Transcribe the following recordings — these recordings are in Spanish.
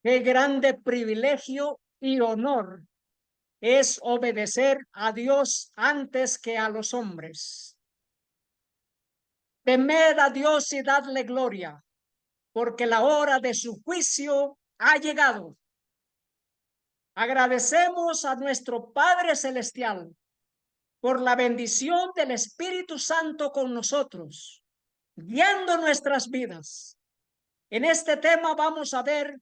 Qué grande privilegio y honor es obedecer a Dios antes que a los hombres. Temed a Dios y dadle gloria, porque la hora de su juicio ha llegado. Agradecemos a nuestro Padre Celestial por la bendición del Espíritu Santo con nosotros, guiando nuestras vidas. En este tema vamos a ver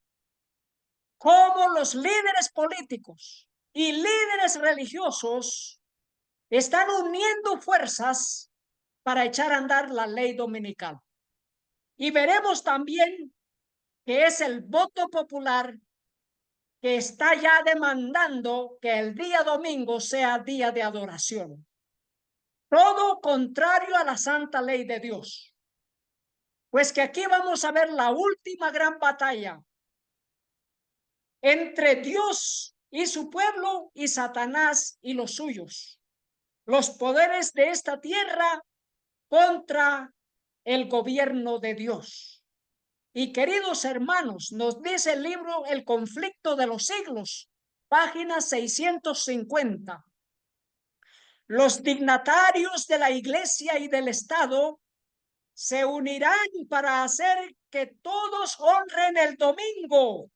cómo los líderes políticos y líderes religiosos están uniendo fuerzas para echar a andar la ley dominical. Y veremos también que es el voto popular que está ya demandando que el día domingo sea día de adoración. Todo contrario a la santa ley de Dios. Pues que aquí vamos a ver la última gran batalla entre Dios y su pueblo y Satanás y los suyos. Los poderes de esta tierra contra el gobierno de Dios. Y queridos hermanos, nos dice el libro El conflicto de los siglos, página 650. Los dignatarios de la iglesia y del Estado se unirán para hacer que todos honren el domingo,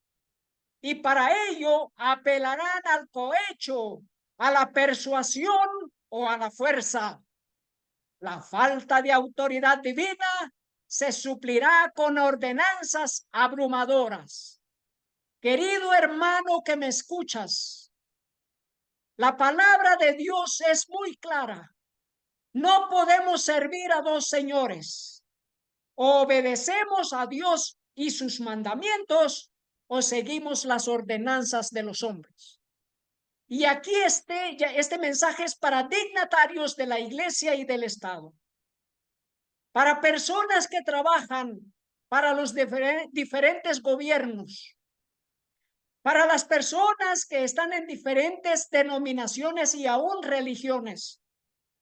y para ello apelarán al cohecho, a la persuasión o a la fuerza. La falta de autoridad divina se suplirá con ordenanzas abrumadoras. Querido hermano que me escuchas, la palabra de Dios es muy clara. No podemos servir a dos señores. O obedecemos a Dios y sus mandamientos, o seguimos las ordenanzas de los hombres. Y aquí este mensaje es para dignatarios de la iglesia y del Estado, para personas que trabajan para los diferentes gobiernos, para las personas que están en diferentes denominaciones y aún religiones,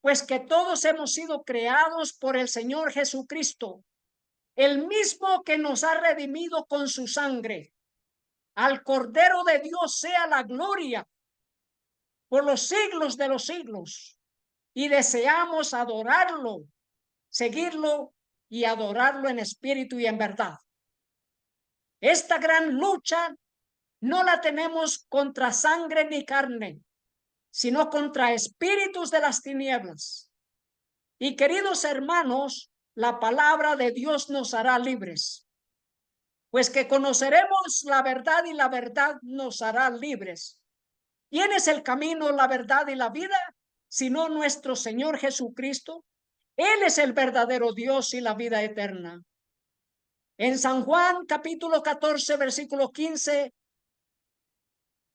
pues que todos hemos sido creados por el Señor Jesucristo, el mismo que nos ha redimido con su sangre. Al Cordero de Dios sea la gloria por los siglos de los siglos, y deseamos adorarlo, seguirlo y adorarlo en espíritu y en verdad. Esta gran lucha no la tenemos contra sangre ni carne, sino contra espíritus de las tinieblas. Y queridos hermanos, la palabra de Dios nos hará libres, pues que conoceremos la verdad y la verdad nos hará libres. ¿Quién es el camino, la verdad y la vida? Sino nuestro Señor Jesucristo. Él es el verdadero Dios y la vida eterna. En San Juan capítulo 14, versículo 15,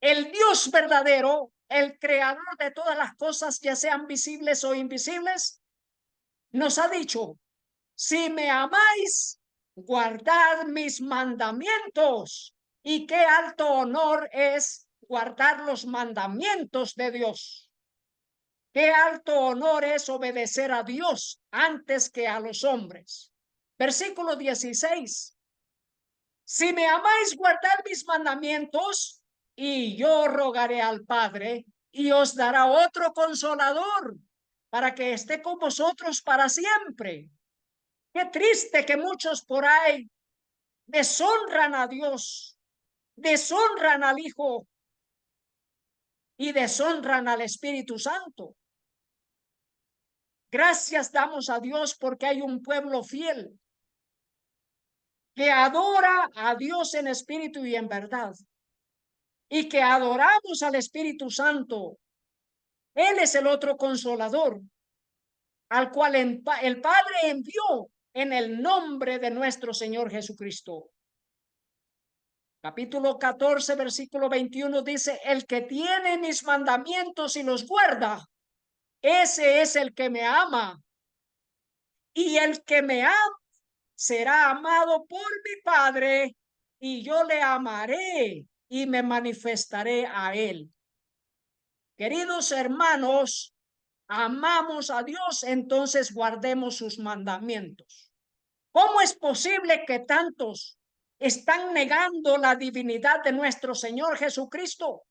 el Dios verdadero, el creador de todas las cosas, ya sean visibles o invisibles, nos ha dicho: si me amáis, guardad mis mandamientos. Y qué alto honor es guardar los mandamientos de Dios. Qué alto honor es obedecer a Dios antes que a los hombres. Versículo 16. Si me amáis, guardad mis mandamientos, y yo rogaré al Padre, y os dará otro consolador, para que esté con vosotros para siempre. Qué triste que muchos por ahí deshonran a Dios, deshonran al Hijo y deshonran al Espíritu Santo. Gracias damos a Dios porque hay un pueblo fiel que adora a Dios en espíritu y en verdad, y que adoramos al Espíritu Santo. Él es el otro consolador, al cual el Padre envió en el nombre de nuestro Señor Jesucristo. Capítulo 14, versículo 21 dice: el que tiene mis mandamientos y los guarda, ese es el que me ama. Y el que me ama será amado por mi Padre, y yo le amaré y me manifestaré a él. Queridos hermanos, amamos a Dios, entonces guardemos sus mandamientos. ¿Cómo es posible que tantos están negando la divinidad de nuestro Señor Jesucristo.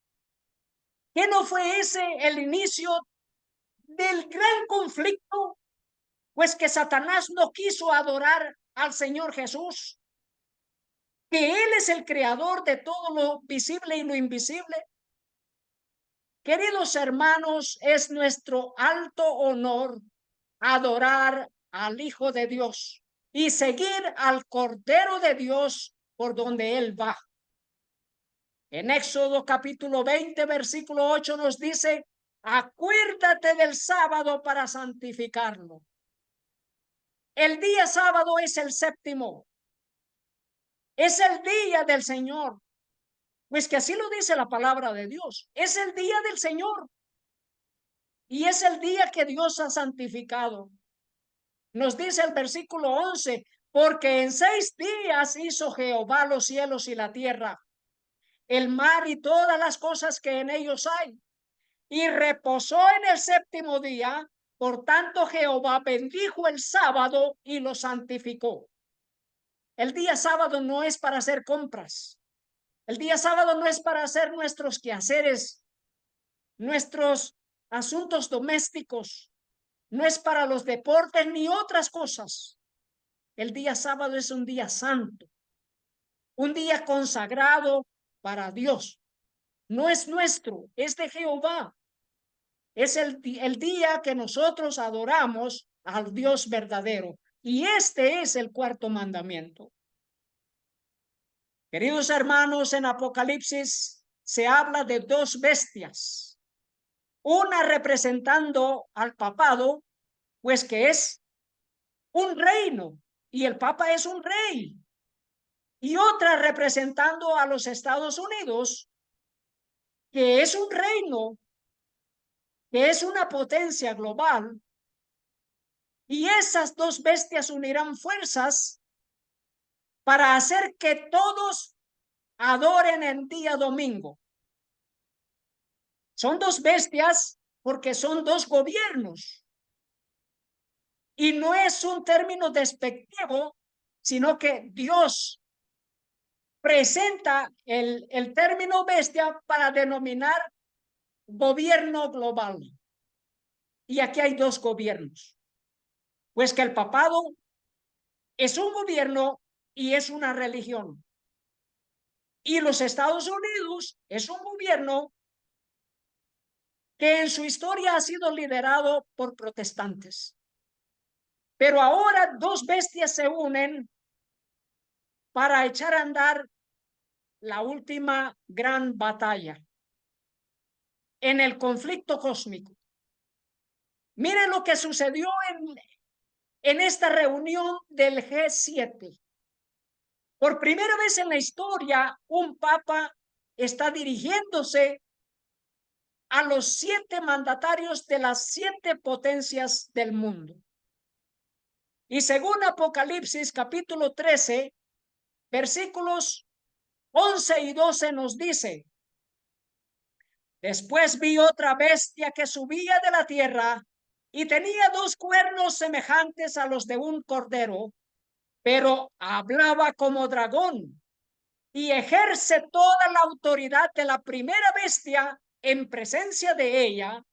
¿Qué no fue ese el inicio del gran conflicto? Pues que Satanás no quiso adorar al Señor Jesús, que Él es el creador de todo lo visible y lo invisible. Queridos hermanos, es nuestro alto honor adorar al Hijo de Dios y seguir al Cordero de Dios por donde Él va. En Éxodo capítulo 20, versículo 8 nos dice: acuérdate del sábado para santificarlo. El día sábado es el séptimo. Es el día del Señor. Pues que así lo dice la palabra de Dios. Es el día del Señor. Y es el día que Dios ha santificado. Nos dice el versículo 11: porque en 6 días hizo Jehová los cielos y la tierra, el mar y todas las cosas que en ellos hay, y reposó en el séptimo día. Por tanto, Jehová bendijo el sábado y lo santificó. El día sábado no es para hacer compras. El día sábado no es para hacer nuestros quehaceres, nuestros asuntos domésticos. No es para los deportes ni otras cosas. El día sábado es un día santo, un día consagrado para Dios. No es nuestro, es de Jehová. Es el día que nosotros adoramos al Dios verdadero. Y este es el cuarto mandamiento. Queridos hermanos, en Apocalipsis se habla de 2 bestias. Una representando al papado, pues que es un reino, y el papa es un rey. Y otra representando a los Estados Unidos, que es un reino, que es una potencia global. Y esas 2 bestias unirán fuerzas para hacer que todos adoren el día domingo. Son 2 bestias porque son 2 gobiernos. Y no es un término despectivo, sino que Dios presenta el término bestia para denominar gobierno global. Y aquí hay 2 gobiernos. Pues que el papado es un gobierno y es una religión. Y los Estados Unidos es un gobierno que en su historia ha sido liderado por protestantes. Pero ahora 2 bestias se unen para echar a andar la última gran batalla en el conflicto cósmico. Miren lo que sucedió en esta reunión del G7. Por primera vez en la historia, un papa está dirigiéndose a los 7 mandatarios de las 7 potencias del mundo. Y según Apocalipsis capítulo 13, versículos 11 y 12 nos dice: después vi otra bestia que subía de la tierra y tenía 2 cuernos semejantes a los de un cordero, pero hablaba como dragón y ejerce toda la autoridad de la primera bestia en presencia de ella,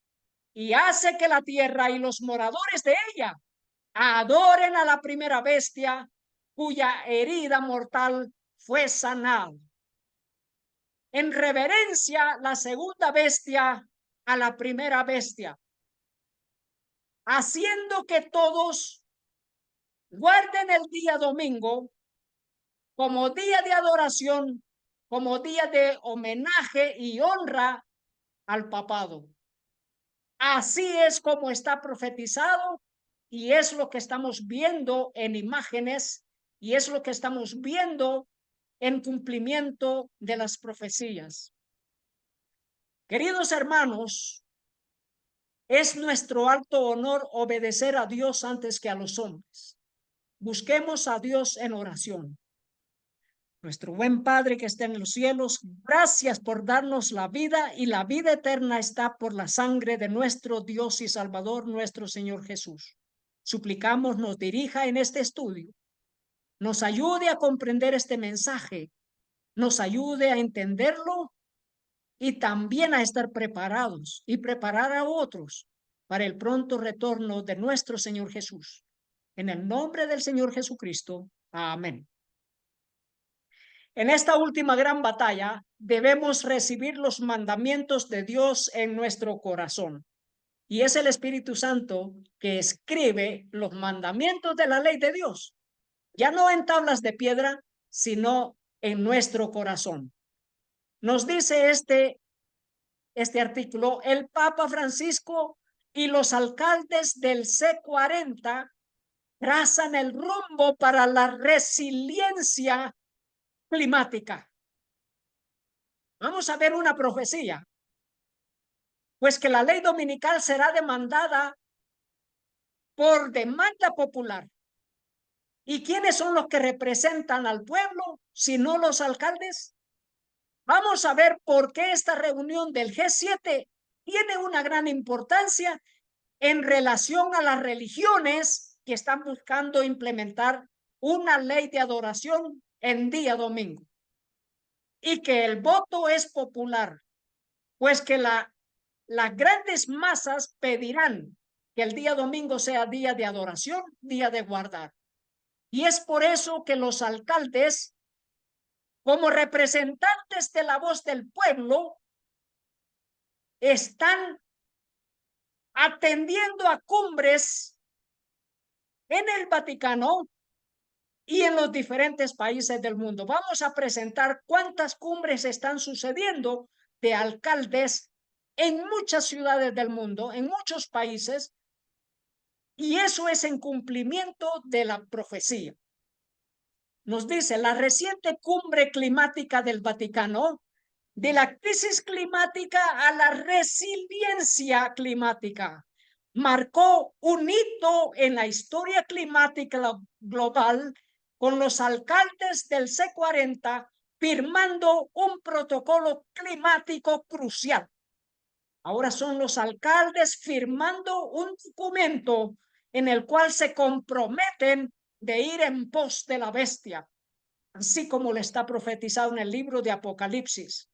y hace que la tierra y los moradores de ella adoren a la primera bestia, cuya herida mortal fue sanada. En reverencia, la segunda bestia a la primera bestia, haciendo que todos guarden el día domingo como día de adoración, como día de homenaje y honra al papado. Así es como está profetizado, y es lo que estamos viendo en imágenes, y es lo que estamos viendo en cumplimiento de las profecías. Queridos hermanos, es nuestro alto honor obedecer a Dios antes que a los hombres. Busquemos a Dios en oración. Nuestro buen Padre que está en los cielos, gracias por darnos la vida, y la vida eterna está por la sangre de nuestro Dios y Salvador, nuestro Señor Jesús. Suplicamos nos dirija en este estudio nos ayude a comprender este mensaje, nos ayude a entenderlo y también a estar preparados y preparar a otros para el pronto retorno de nuestro Señor Jesús. En el nombre del Señor Jesucristo. Amén. En esta última gran batalla debemos recibir los mandamientos de Dios en nuestro corazón. Y es el Espíritu Santo que escribe los mandamientos de la ley de Dios, ya no en tablas de piedra, sino en nuestro corazón. Nos dice este artículo: el Papa Francisco y los alcaldes del C40 trazan el rumbo para la resiliencia climática. Vamos a ver una profecía, pues que la ley dominical será demandada por demanda popular. ¿Y quiénes son los que representan al pueblo, si no los alcaldes? Vamos a ver por qué esta reunión del G7 tiene una gran importancia en relación a las religiones que están buscando implementar una ley de adoración en día domingo. Y que el voto es popular, pues que las grandes masas pedirán que el día domingo sea día de adoración, día de guardar. Y es por eso que los alcaldes, como representantes de la voz del pueblo, están atendiendo a cumbres en el Vaticano y en los diferentes países del mundo. Vamos a presentar cuántas cumbres están sucediendo de alcaldes en muchas ciudades del mundo, en muchos países, y eso es en cumplimiento de la profecía. Nos dice la reciente cumbre climática del Vaticano, de la crisis climática a la resiliencia climática, marcó un hito en la historia climática global, con los alcaldes del C40 firmando un protocolo climático crucial. Ahora son los alcaldes firmando un documento en el cual se comprometen de ir en pos de la bestia, así como le está profetizado en el libro de Apocalipsis.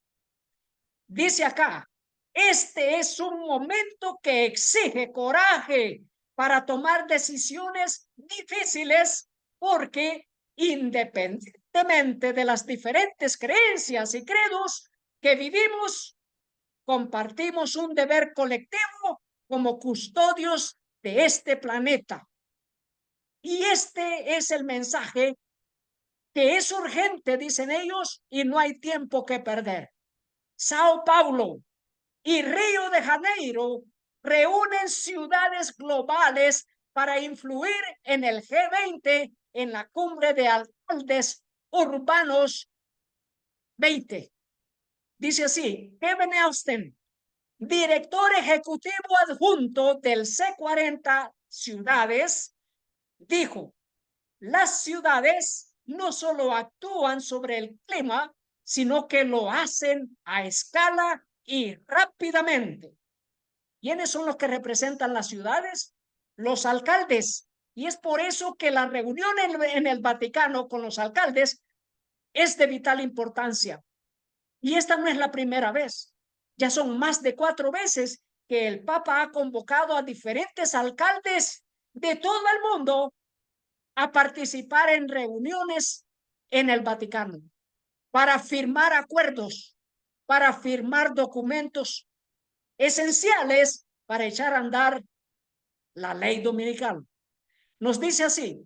Dice acá: este es un momento que exige coraje para tomar decisiones difíciles, porque independientemente de las diferentes creencias y credos que vivimos, compartimos un deber colectivo como custodios de este planeta. Y este es el mensaje, que es urgente, dicen ellos, y no hay tiempo que perder. Sao Paulo y Río de Janeiro reúnen ciudades globales para influir en el G20, en la cumbre de alcaldes urbanos 20. Dice así: Kevin Austin, director ejecutivo adjunto del C40 Ciudades, dijo: las ciudades no solo actúan sobre el clima, sino que lo hacen a escala y rápidamente. ¿Quiénes son los que representan las ciudades? Los alcaldes. Y es por eso que la reunión en el Vaticano con los alcaldes es de vital importancia. Y esta no es la primera vez. Ya son más de 4 veces que el Papa ha convocado a diferentes alcaldes de todo el mundo a participar en reuniones en el Vaticano para firmar acuerdos, para firmar documentos esenciales para echar a andar la ley dominical. Nos dice así: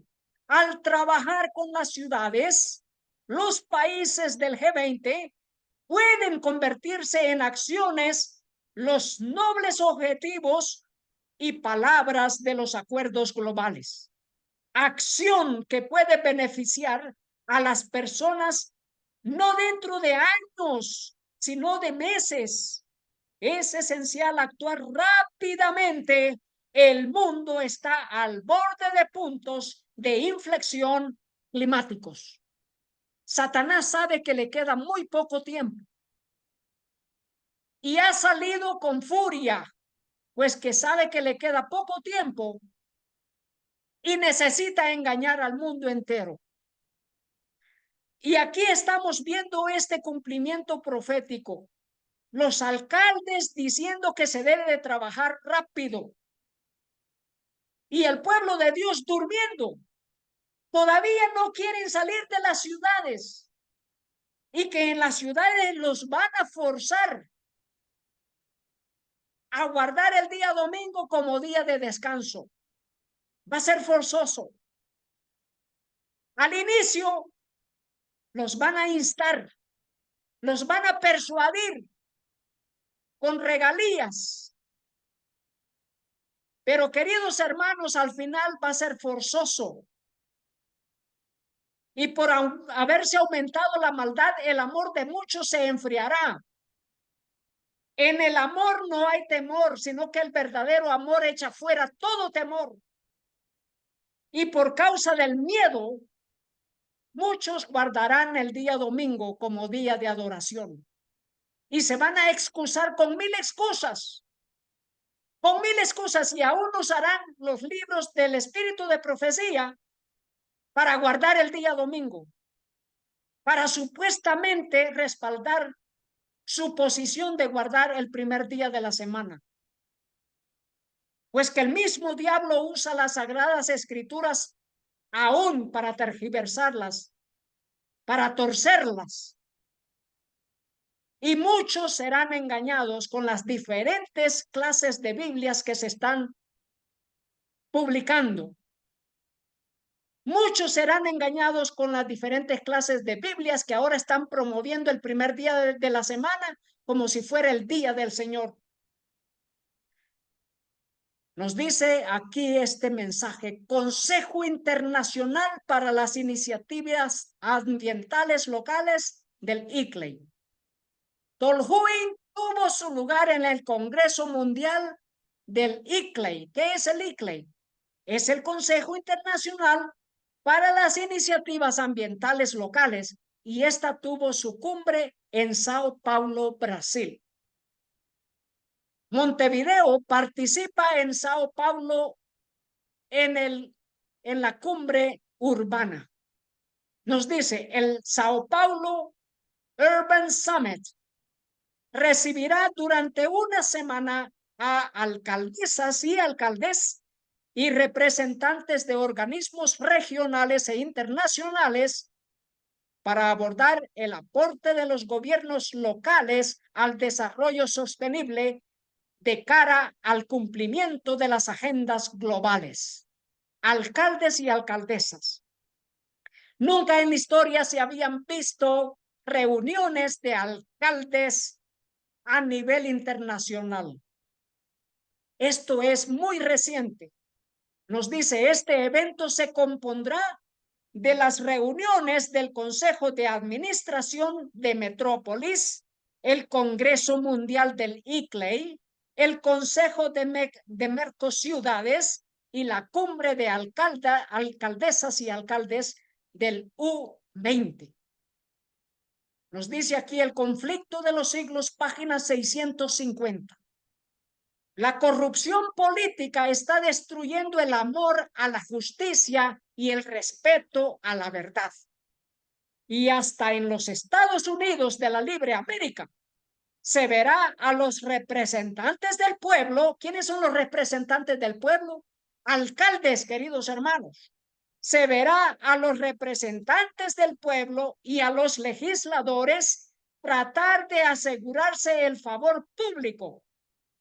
al trabajar con las ciudades, los países del G20 pueden convertirse en acciones los nobles objetivos y palabras de los acuerdos globales. Acción que puede beneficiar a las personas no dentro de años, sino de meses. Es esencial actuar rápidamente. El mundo está al borde de puntos de inflexión climáticos. Satanás sabe que le queda muy poco tiempo y ha salido con furia, pues que sabe que le queda poco tiempo y necesita engañar al mundo entero. Y aquí estamos viendo este cumplimiento profético. Los alcaldes diciendo que se debe de trabajar rápido. Y el pueblo de Dios durmiendo. Todavía no quieren salir de las ciudades. Y que en las ciudades los van a forzar a guardar el día domingo como día de descanso. Va a ser forzoso. Al inicio los van a instar, los van a persuadir con regalías. Pero queridos hermanos, al final va a ser forzoso. Y por haberse aumentado la maldad, el amor de muchos se enfriará. En el amor no hay temor, sino que el verdadero amor echa fuera todo temor. Y por causa del miedo, muchos guardarán el día domingo como día de adoración. Y se van a excusar con mil excusas. Con mil excusas, y aún usarán los libros del espíritu de profecía para guardar el día domingo, para supuestamente respaldar su posición de guardar el primer día de la semana. Pues que el mismo diablo usa las sagradas escrituras aún para tergiversarlas, para torcerlas. Y muchos serán engañados con las diferentes clases de Biblias que se están publicando. Muchos serán engañados con las diferentes clases de Biblias que ahora están promoviendo el primer día de la semana como si fuera el día del Señor. Nos dice aquí este mensaje: Consejo Internacional para las Iniciativas Ambientales Locales del ICLEI. Tolhuin tuvo su lugar en el Congreso Mundial del ICLEI. ¿Qué es el ICLEI? Es el Consejo Internacional para las Iniciativas Ambientales Locales, y esta tuvo su cumbre en Sao Paulo, Brasil. Montevideo participa en Sao Paulo en la cumbre urbana. Nos dice: el Sao Paulo Urban Summit recibirá durante una semana a alcaldesas y alcaldes y representantes de organismos regionales e internacionales para abordar el aporte de los gobiernos locales al desarrollo sostenible de cara al cumplimiento de las agendas globales. Alcaldes y alcaldesas. Nunca en la historia se habían visto reuniones de alcaldes a nivel internacional. Esto es muy reciente. Nos dice: este evento se compondrá de las reuniones del Consejo de Administración de Metrópolis, el Congreso Mundial del ICLEI, el Consejo de Mercociudades y la cumbre de alcaldesas y alcaldes del U20. Nos dice aquí: el conflicto de los siglos, página 650. La corrupción política está destruyendo el amor a la justicia y el respeto a la verdad. Y hasta en los Estados Unidos de la libre América se verá a los representantes del pueblo. ¿Quiénes son los representantes del pueblo? Alcaldes, queridos hermanos. Se verá a los representantes del pueblo y a los legisladores tratar de asegurarse el favor público,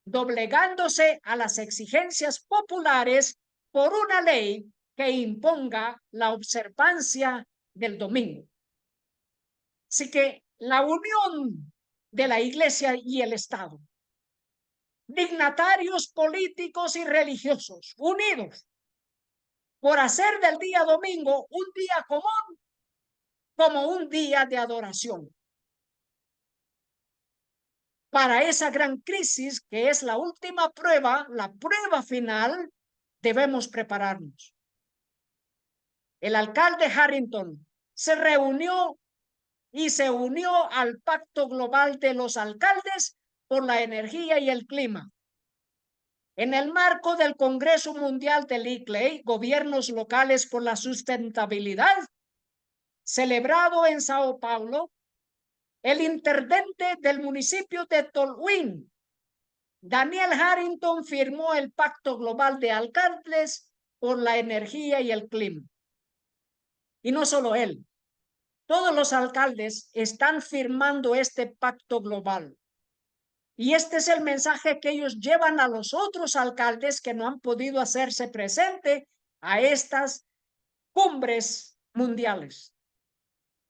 doblegándose a las exigencias populares por una ley que imponga la observancia del domingo. Así que la unión de la Iglesia y el Estado, dignatarios políticos y religiosos unidos por hacer del día domingo un día común, como un día de adoración. Para esa gran crisis que es la última prueba, la prueba final, debemos prepararnos. El alcalde Harrington se reunió y se unió al Pacto Global de los Alcaldes por la Energía y el Clima. En el marco del Congreso Mundial del ICLEI, Gobiernos Locales por la Sustentabilidad, celebrado en Sao Paulo, el intendente del municipio de Tolwyn, Daniel Harrington, firmó el Pacto Global de Alcaldes por la Energía y el Clima. Y no solo él, todos los alcaldes están firmando este pacto global. Y este es el mensaje que ellos llevan a los otros alcaldes que no han podido hacerse presente a estas cumbres mundiales.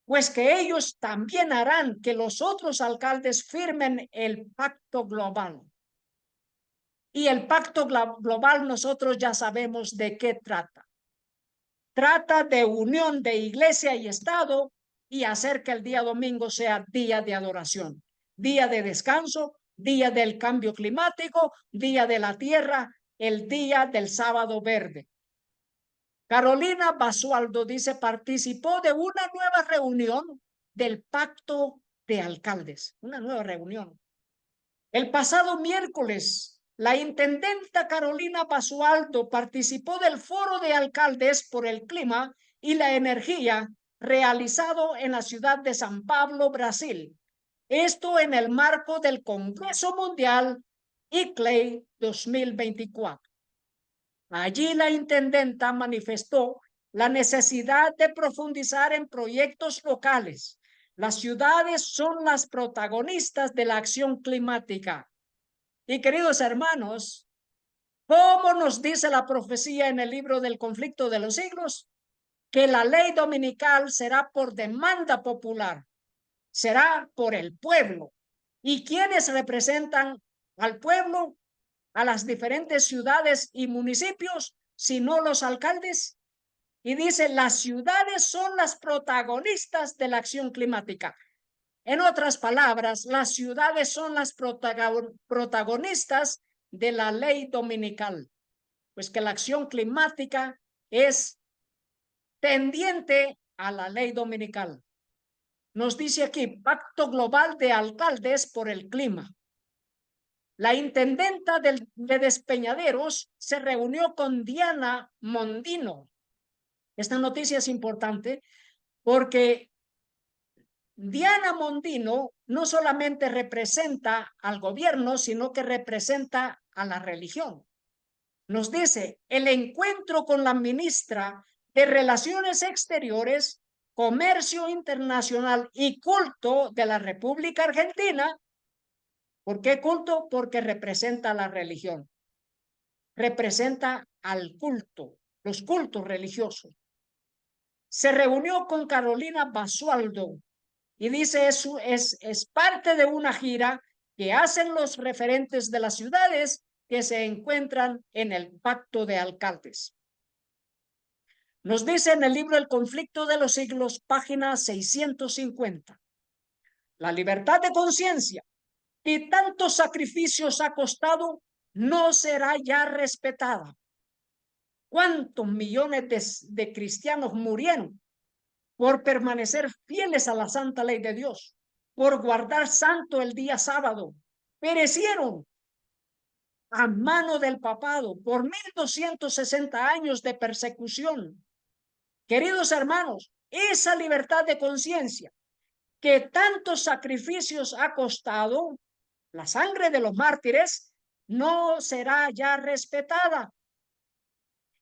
Pues que ellos también harán que los otros alcaldes firmen el pacto global. Y el pacto global nosotros ya sabemos de qué trata. Trata de unión de iglesia y Estado y hacer que el día domingo sea día de adoración, día de descanso, día del cambio climático, día de la tierra, el día del sábado verde. Carolina Basualdo dice, participó de una nueva reunión del Pacto de Alcaldes, una nueva reunión. El pasado miércoles, la intendenta Carolina Basualdo participó del Foro de Alcaldes por el Clima y la Energía realizado en la ciudad de San Pablo, Brasil. Esto en el marco del Congreso Mundial ICLEI 2024. Allí la intendenta manifestó la necesidad de profundizar en proyectos locales. Las ciudades son las protagonistas de la acción climática. Y queridos hermanos, ¿cómo nos dice la profecía en el libro del conflicto de los siglos? Que la ley dominical será por demanda popular, será por el pueblo. ¿Y quiénes representan al pueblo? A las diferentes ciudades y municipios, sino los alcaldes. Y dice, las ciudades son las protagonistas de la acción climática. En otras palabras, las ciudades son las protagonistas de la ley dominical, pues que la acción climática es tendiente a la ley dominical. Nos dice aquí, Pacto Global de Alcaldes por el Clima. La intendenta de Despeñaderos se reunió con Diana Mondino. Esta noticia es importante porque Diana Mondino no solamente representa al gobierno, sino que representa a la religión. Nos dice, el encuentro con la ministra de Relaciones Exteriores, Comercio Internacional y Culto de la República Argentina. ¿Por qué culto? Porque representa a la religión. Representa al culto, los cultos religiosos. Se reunió con Carolina Basualdo y dice eso es parte de una gira que hacen los referentes de las ciudades que se encuentran en el Pacto de Alcaldes. Nos dice en el libro El conflicto de los siglos, página 650. La libertad de conciencia que tantos sacrificios ha costado no será ya respetada. ¿Cuántos millones de cristianos murieron por permanecer fieles a la santa ley de Dios, por guardar santo el día sábado? Perecieron a mano del papado por 1260 años de persecución. Queridos hermanos, esa libertad de conciencia que tantos sacrificios ha costado, la sangre de los mártires, no será ya respetada.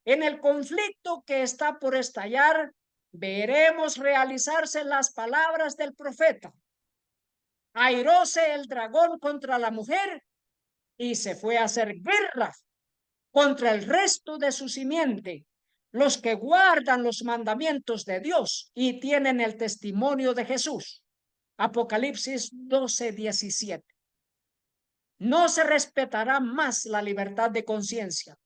En el conflicto que está por estallar, veremos realizarse las palabras del profeta. Airóse el dragón contra la mujer y se fue a hacer guerra contra el resto de su simiente, los que guardan los mandamientos de Dios y tienen el testimonio de Jesús. Apocalipsis 12:17. No se respetará más la libertad de conciencia.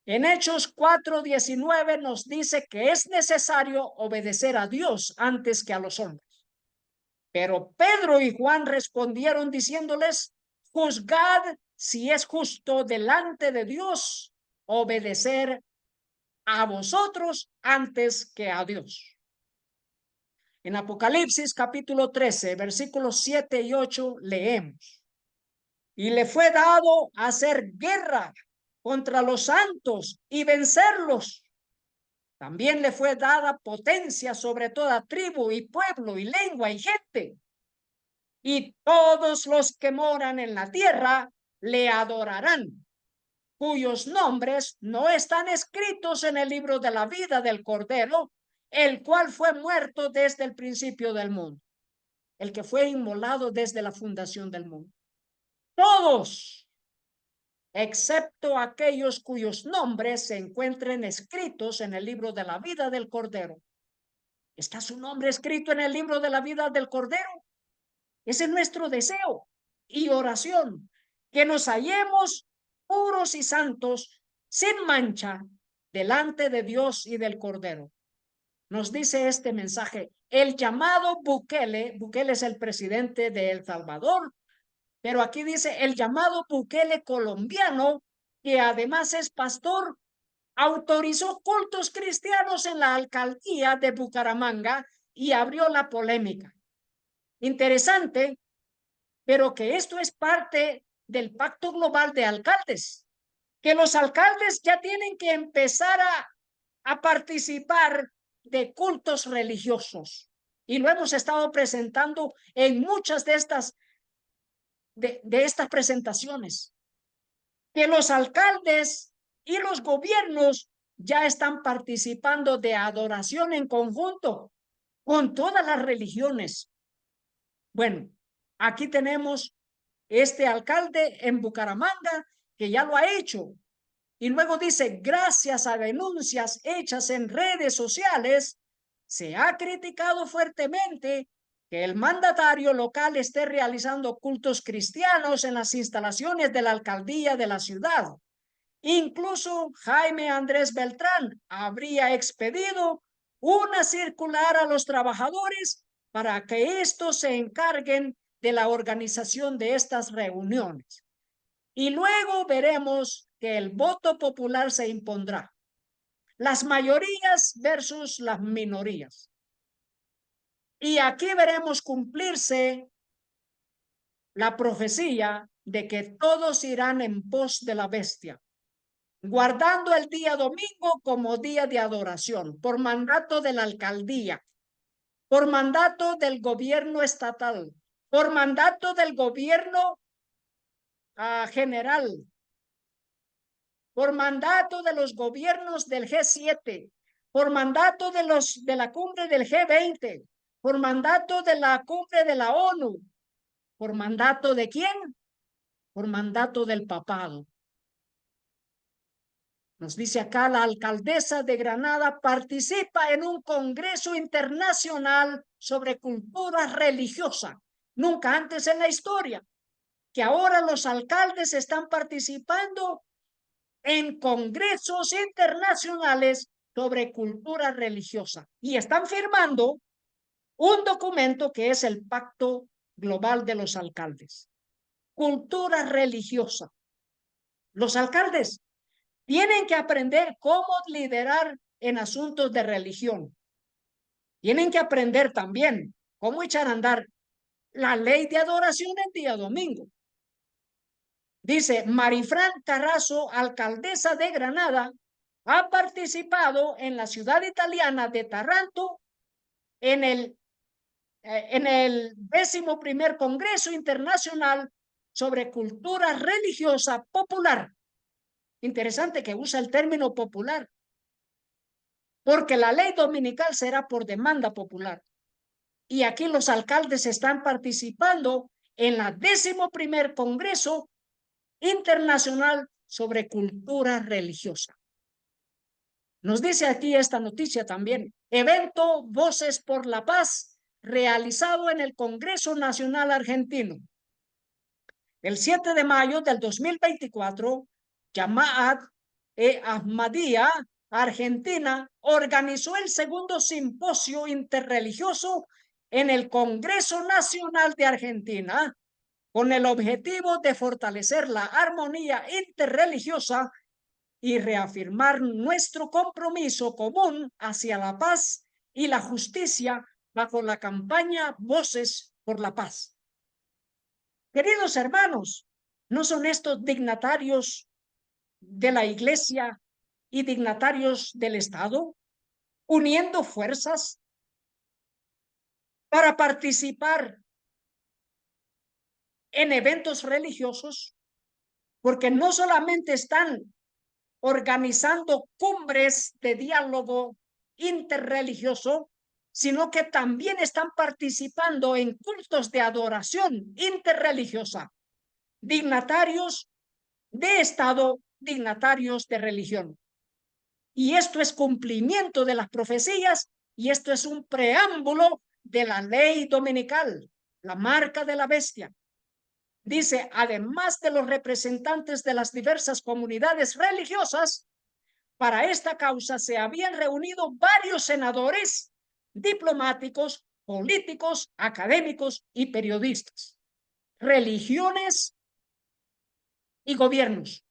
En Hechos 4:19 nos dice que es necesario obedecer a Dios antes que a los hombres. Pero Pedro y Juan respondieron diciéndoles, juzgad si es justo delante de Dios obedecer a vosotros antes que a Dios. En Apocalipsis capítulo 13, versículos 7 y 8 leemos. Y le fue dado hacer guerra contra los santos y vencerlos. También le fue dada potencia sobre toda tribu y pueblo y lengua y gente. Y todos los que moran en la tierra le adorarán, cuyos nombres no están escritos en el libro de la vida del Cordero, el cual fue muerto desde el principio del mundo, el que fue inmolado desde la fundación del mundo. Todos, excepto aquellos cuyos nombres se encuentren escritos en el libro de la vida del Cordero. ¿Está su nombre escrito en el libro de la vida del Cordero? Ese es nuestro deseo y oración, que nos hallemos puros y santos, sin mancha, delante de Dios y del Cordero. Nos dice este mensaje, el llamado Bukele, Bukele es el presidente de El Salvador, pero aquí dice el llamado Bukele colombiano, que además es pastor, autorizó cultos cristianos en la alcaldía de Bucaramanga y abrió la polémica. Interesante, pero que esto es parte del pacto global de alcaldes, que los alcaldes ya tienen que empezar a participar de cultos religiosos. Y lo hemos estado presentando en muchas de estas presentaciones, que los alcaldes y los gobiernos ya están participando de adoración en conjunto con todas las religiones. Bueno, aquí tenemos este alcalde en Bucaramanga que ya lo ha hecho. Y luego dice, gracias a denuncias hechas en redes sociales, se ha criticado fuertemente que el mandatario local esté realizando cultos cristianos en las instalaciones de la alcaldía de la ciudad. Incluso Jaime Andrés Beltrán habría expedido una circular a los trabajadores para que estos se encarguen de la organización de estas reuniones. Y luego veremos que el voto popular se impondrá. Las mayorías versus las minorías. Y aquí veremos cumplirse la profecía de que todos irán en pos de la bestia, guardando el día domingo como día de adoración, por mandato de la alcaldía, por mandato del gobierno estatal, por mandato del gobierno general, por mandato de los gobiernos del G7, por mandato de la cumbre del G20, por mandato de la cumbre de la ONU. ¿Por mandato de quién? Por mandato del papado. Nos dice acá, la alcaldesa de Granada participa en un congreso internacional sobre cultura religiosa. Nunca antes en la historia, que ahora los alcaldes están participando en congresos internacionales sobre cultura religiosa y están firmando un documento que es el Pacto Global de los Alcaldes. Cultura religiosa. Los alcaldes tienen que aprender cómo liderar en asuntos de religión. Tienen que aprender también cómo echar a andar la ley de adoración el día domingo. Dice, Marifran Carrazo, alcaldesa de Granada, ha participado en la ciudad italiana de Taranto en el 11º Congreso Internacional sobre Cultura Religiosa Popular. Interesante que usa el término popular, porque la ley dominical será por demanda popular. Y aquí los alcaldes están participando en la 11º Congreso Internacional sobre Cultura Religiosa. Nos dice aquí esta noticia también, evento Voces por la Paz, realizado en el Congreso Nacional Argentino. El 7 de mayo del 2024, Jamaat Ahmadiyya Argentina organizó el segundo simposio interreligioso en el Congreso Nacional de Argentina, con el objetivo de fortalecer la armonía interreligiosa y reafirmar nuestro compromiso común hacia la paz y la justicia bajo la campaña Voces por la Paz. Queridos hermanos, ¿no son estos dignatarios de la Iglesia y dignatarios del Estado? uniendo fuerzas para participar en eventos religiosos, porque no solamente están organizando cumbres de diálogo interreligioso, sino que también están participando en cultos de adoración interreligiosa, dignatarios de Estado, dignatarios de religión. Y esto es cumplimiento de las profecías y esto es un preámbulo de la ley dominical, la marca de la bestia. Dice, además de los representantes de las diversas comunidades religiosas, para esta causa se habían reunido varios senadores, diplomáticos, políticos, académicos y periodistas, religiones y gobiernos.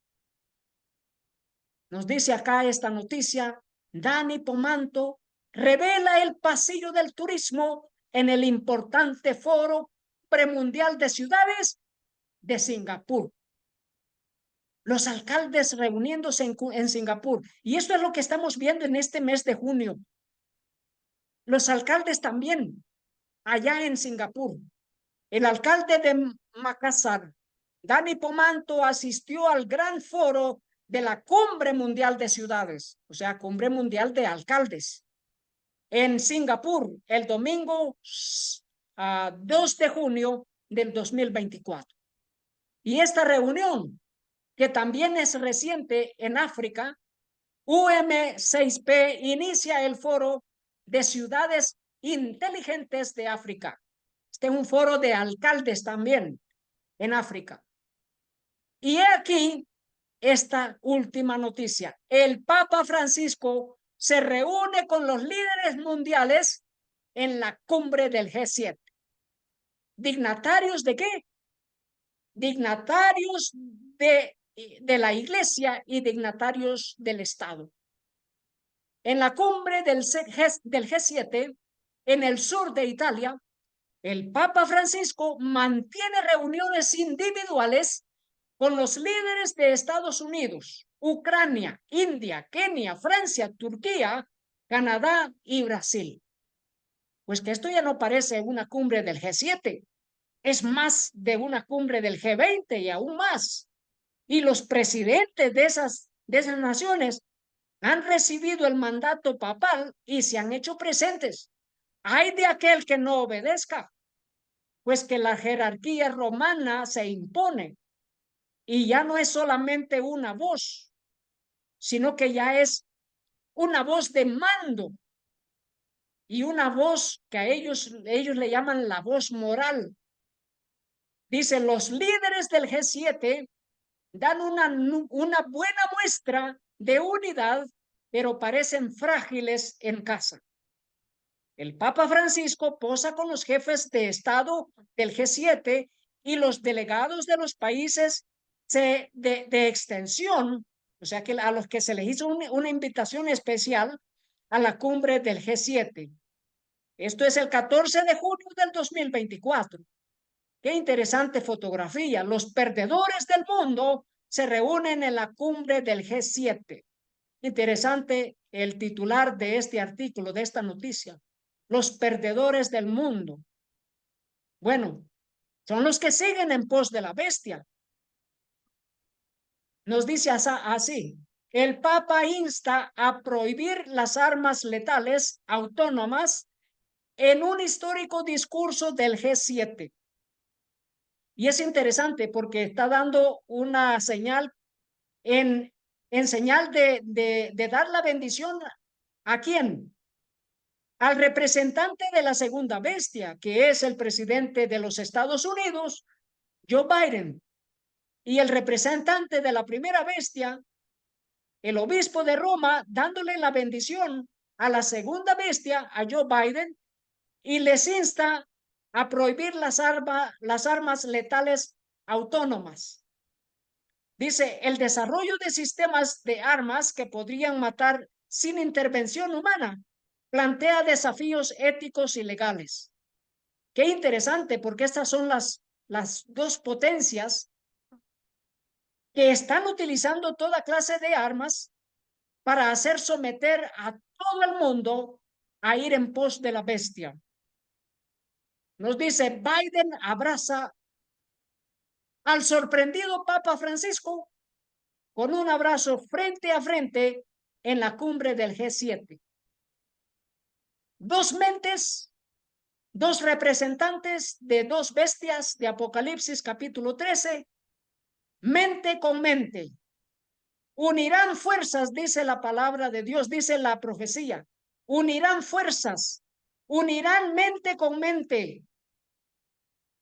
Nos dice acá esta noticia, Dani Pomanto revela el pasillo del turismo en el importante foro premundial de ciudades de Singapur. Los alcaldes reuniéndose en Singapur. Y esto es lo que estamos viendo en este mes de junio. Los alcaldes también allá en Singapur. El alcalde de Makassar, Dani Pomanto, asistió al gran foro de la Cumbre Mundial de Ciudades, o sea, Cumbre Mundial de Alcaldes, en Singapur, el domingo 2 de junio del 2024. Y esta reunión, que también es reciente en África, UM6P inicia el foro de ciudades inteligentes de África. Este es un foro de alcaldes también en África. Y aquí esta última noticia. El Papa Francisco se reúne con los líderes mundiales en la cumbre del G7. ¿Dignatarios de qué? Dignatarios de la Iglesia y dignatarios del Estado. En la cumbre del G7, en el sur de Italia, el Papa Francisco mantiene reuniones individuales con los líderes de Estados Unidos, Ucrania, India, Kenia, Francia, Turquía, Canadá y Brasil. Pues que esto ya no parece una cumbre del G7, es más de una cumbre del G20 y aún más. Y los presidentes de esas naciones han recibido el mandato papal y se han hecho presentes. Hay de aquel que no obedezca, pues que la jerarquía romana se impone y ya no es solamente una voz, sino que ya es una voz de mando y una voz que a ellos le llaman la voz moral. Dice, los líderes del G7 dan una buena muestra de unidad, pero parecen frágiles en casa. El Papa Francisco posa con los jefes de Estado del G7 y los delegados de los países de extensión, o sea, que a los que se les hizo una invitación especial a la cumbre del G7. Esto es el 14 de junio del 2024. Qué interesante fotografía. Los perdedores del mundo se reúnen en la cumbre del G7. Interesante el titular de este artículo, de esta noticia. Los perdedores del mundo. Bueno, son los que siguen en pos de la bestia. Nos dice así, el Papa insta a prohibir las armas letales autónomas en un histórico discurso del G7. Y es interesante porque está dando una señal en señal de dar la bendición ¿a quién? Al representante de la segunda bestia, que es el presidente de los Estados Unidos, Joe Biden, y el representante de la primera bestia, el obispo de Roma, dándole la bendición a la segunda bestia, a Joe Biden, y les insta a prohibir las armas letales autónomas. Dice, el desarrollo de sistemas de armas que podrían matar sin intervención humana plantea desafíos éticos y legales. Qué interesante, porque estas son las dos potencias que están utilizando toda clase de armas para hacer someter a todo el mundo a ir en pos de la bestia. Nos dice, Biden abraza al sorprendido Papa Francisco con un abrazo frente a frente en la cumbre del G7. Dos mentes, dos representantes de dos bestias de Apocalipsis capítulo 13, mente con mente. Unirán fuerzas, dice la palabra de Dios, dice la profecía. Unirán fuerzas, unirán mente con mente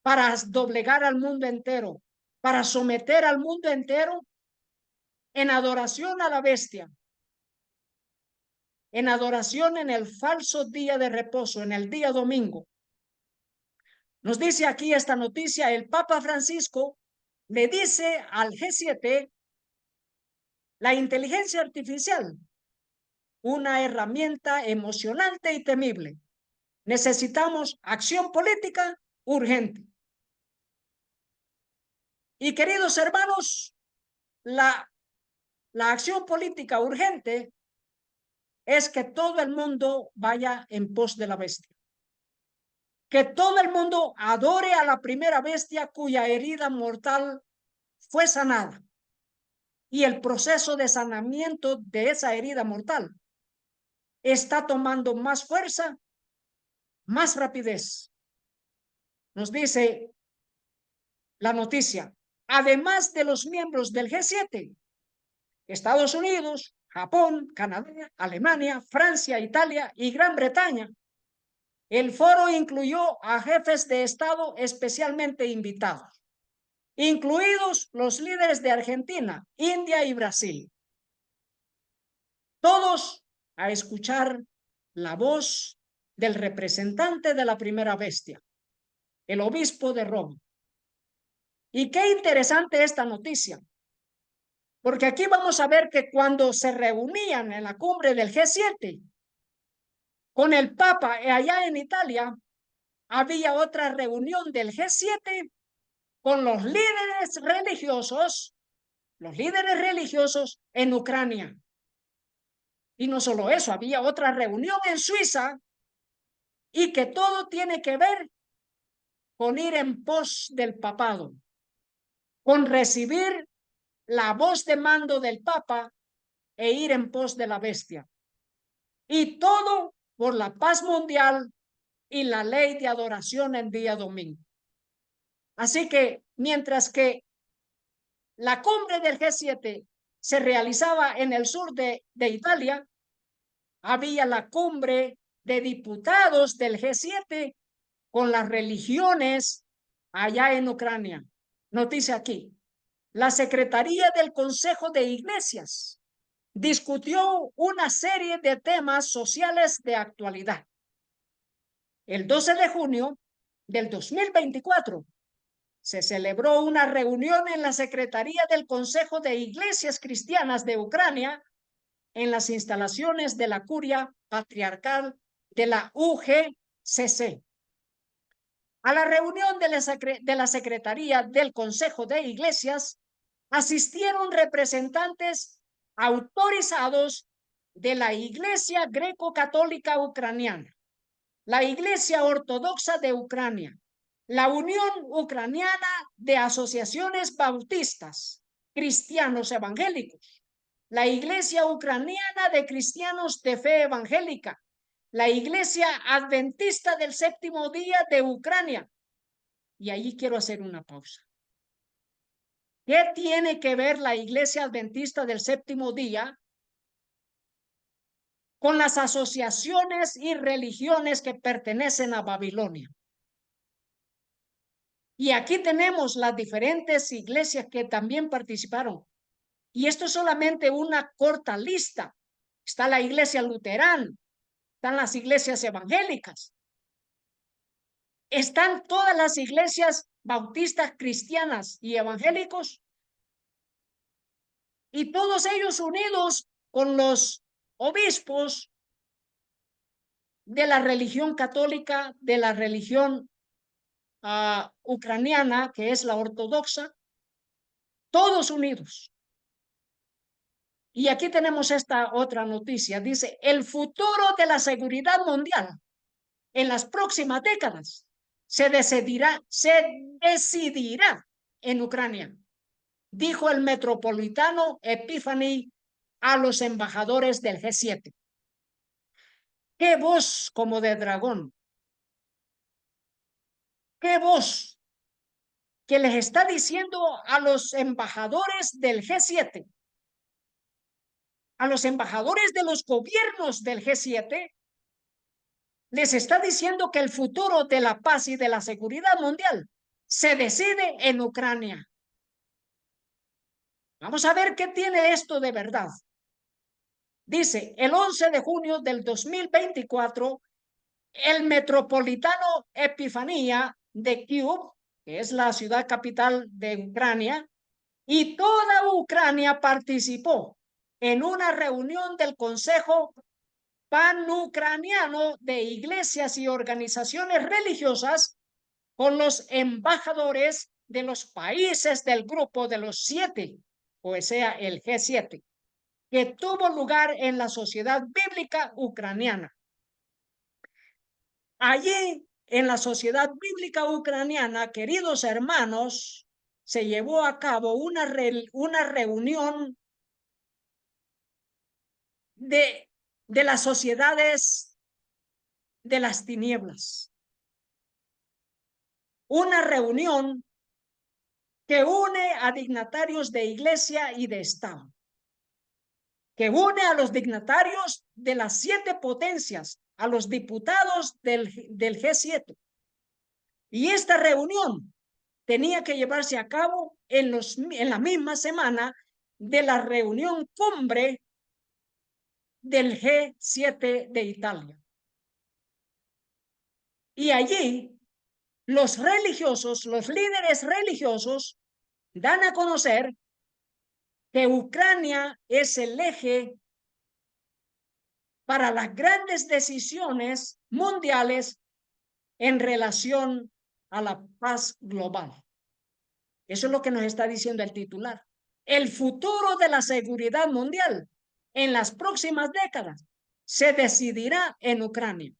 para doblegar al mundo entero, para someter al mundo entero en adoración a la bestia, en adoración en el falso día de reposo, en el día domingo. Nos dice aquí esta noticia, el Papa Francisco le dice al G7, la inteligencia artificial, una herramienta emocionante y temible. Necesitamos acción política urgente. Y queridos hermanos, la acción política urgente es que todo el mundo vaya en pos de la bestia. Que todo el mundo adore a la primera bestia cuya herida mortal fue sanada. Y el proceso de sanamiento de esa herida mortal está tomando más fuerza, más rapidez. Nos dice la noticia, además de los miembros del G7, Estados Unidos, Japón, Canadá, Alemania, Francia, Italia y Gran Bretaña. El foro incluyó a jefes de Estado especialmente invitados, incluidos los líderes de Argentina, India y Brasil. Todos a escuchar la voz del representante de la primera bestia, el obispo de Roma. Y qué interesante esta noticia, porque aquí vamos a ver que cuando se reunían en la cumbre del G7 con el Papa allá en Italia, había otra reunión del G7 con los líderes religiosos en Ucrania. Y no solo eso, había otra reunión en Suiza y que todo tiene que ver con ir en pos del papado, con recibir la voz de mando del Papa e ir en pos de la bestia. Y todo por la paz mundial y la ley de adoración en día domingo. Así que mientras que la cumbre del G7 se realizaba en el sur de Italia, había la cumbre de diputados del G7 con las religiones allá en Ucrania. Noticia aquí, la Secretaría del Consejo de Iglesias discutió una serie de temas sociales de actualidad. El 12 de junio del 2024 se celebró una reunión en la Secretaría del Consejo de Iglesias Cristianas de Ucrania en las instalaciones de la Curia Patriarcal de la UGCC. A la reunión de la Secretaría del Consejo de Iglesias asistieron representantes autorizados de la Iglesia Greco-Católica Ucraniana, la Iglesia Ortodoxa de Ucrania, la Unión Ucraniana de Asociaciones Bautistas, Cristianos Evangélicos, la Iglesia Ucraniana de Cristianos de Fe Evangélica, la Iglesia Adventista del Séptimo Día de Ucrania. Y allí quiero hacer una pausa. ¿Qué tiene que ver la Iglesia Adventista del Séptimo Día con las asociaciones y religiones que pertenecen a Babilonia? Y aquí tenemos las diferentes iglesias que también participaron. Y esto es solamente una corta lista. Está la iglesia luterana, están las iglesias evangélicas, están todas las iglesias bautistas cristianas y evangélicos, y todos ellos unidos con los obispos de la religión católica, de la religión ucraniana, que es la ortodoxa, todos unidos. Y aquí tenemos esta otra noticia. Dice, el futuro de la seguridad mundial en las próximas décadas se decidirá en Ucrania, dijo el metropolitano Epifani a los embajadores del G7. ¡Qué voz como de dragón! ¡Qué voz! Que les está diciendo a los embajadores del G7, a los embajadores de los gobiernos del G7, les está diciendo que el futuro de la paz y de la seguridad mundial se decide en Ucrania. Vamos a ver qué tiene esto de verdad. Dice, el 11 de junio del 2024, el metropolitano Epifanía de Kyiv, que es la ciudad capital de Ucrania, y toda Ucrania participó en una reunión del Consejo Panucraniano de Iglesias y Organizaciones Religiosas con los embajadores de los países del grupo de los 7, o sea, el G7, que tuvo lugar en la Sociedad Bíblica Ucraniana. Allí, en la Sociedad Bíblica Ucraniana, queridos hermanos, se llevó a cabo una reunión de las sociedades de las tinieblas. Una reunión que une a dignatarios de iglesia y de Estado, que une a los dignatarios de las 7 potencias, a los diputados del G7. Y esta reunión tenía que llevarse a cabo en la misma semana de la reunión cumbre del G7 de Italia. Y allí los religiosos, los líderes religiosos, dan a conocer que Ucrania es el eje para las grandes decisiones mundiales en relación a la paz global. Eso es lo que nos está diciendo el titular. El futuro de la seguridad mundial en las próximas décadas se decidirá en Ucrania.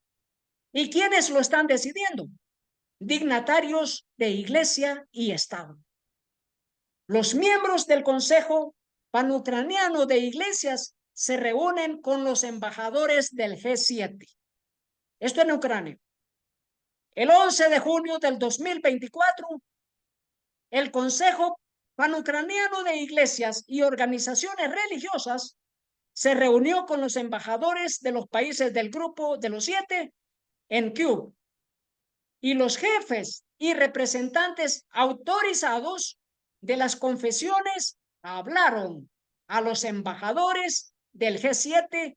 ¿Y quiénes lo están decidiendo? Dignatarios de iglesia y Estado. Los miembros del Consejo Panucraniano de Iglesias se reúnen con los embajadores del G7. Esto en Ucrania. El 11 de junio del 2024, el Consejo Panucraniano de Iglesias y Organizaciones Religiosas se reunió con los embajadores de los países del grupo de los 7 en Kyiv. Y los jefes y representantes autorizados de las confesiones hablaron a los embajadores del G7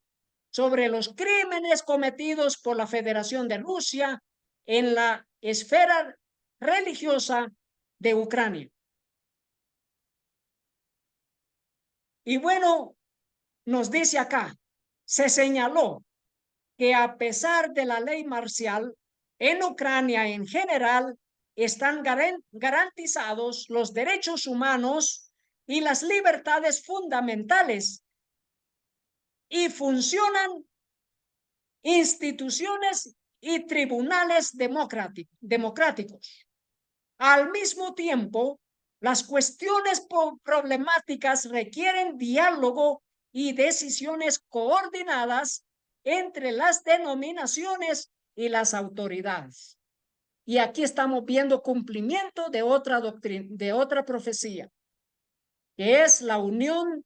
sobre los crímenes cometidos por la Federación de Rusia en la esfera religiosa de Ucrania. Y bueno, nos dice acá, se señaló que a pesar de la ley marcial, en Ucrania en general están garantizados los derechos humanos y las libertades fundamentales y funcionan instituciones y tribunales democráticos. Al mismo tiempo, las cuestiones problemáticas requieren diálogo y decisiones coordinadas entre las denominaciones y las autoridades. Y aquí estamos viendo cumplimiento de otra doctrina, de otra profecía, que es la unión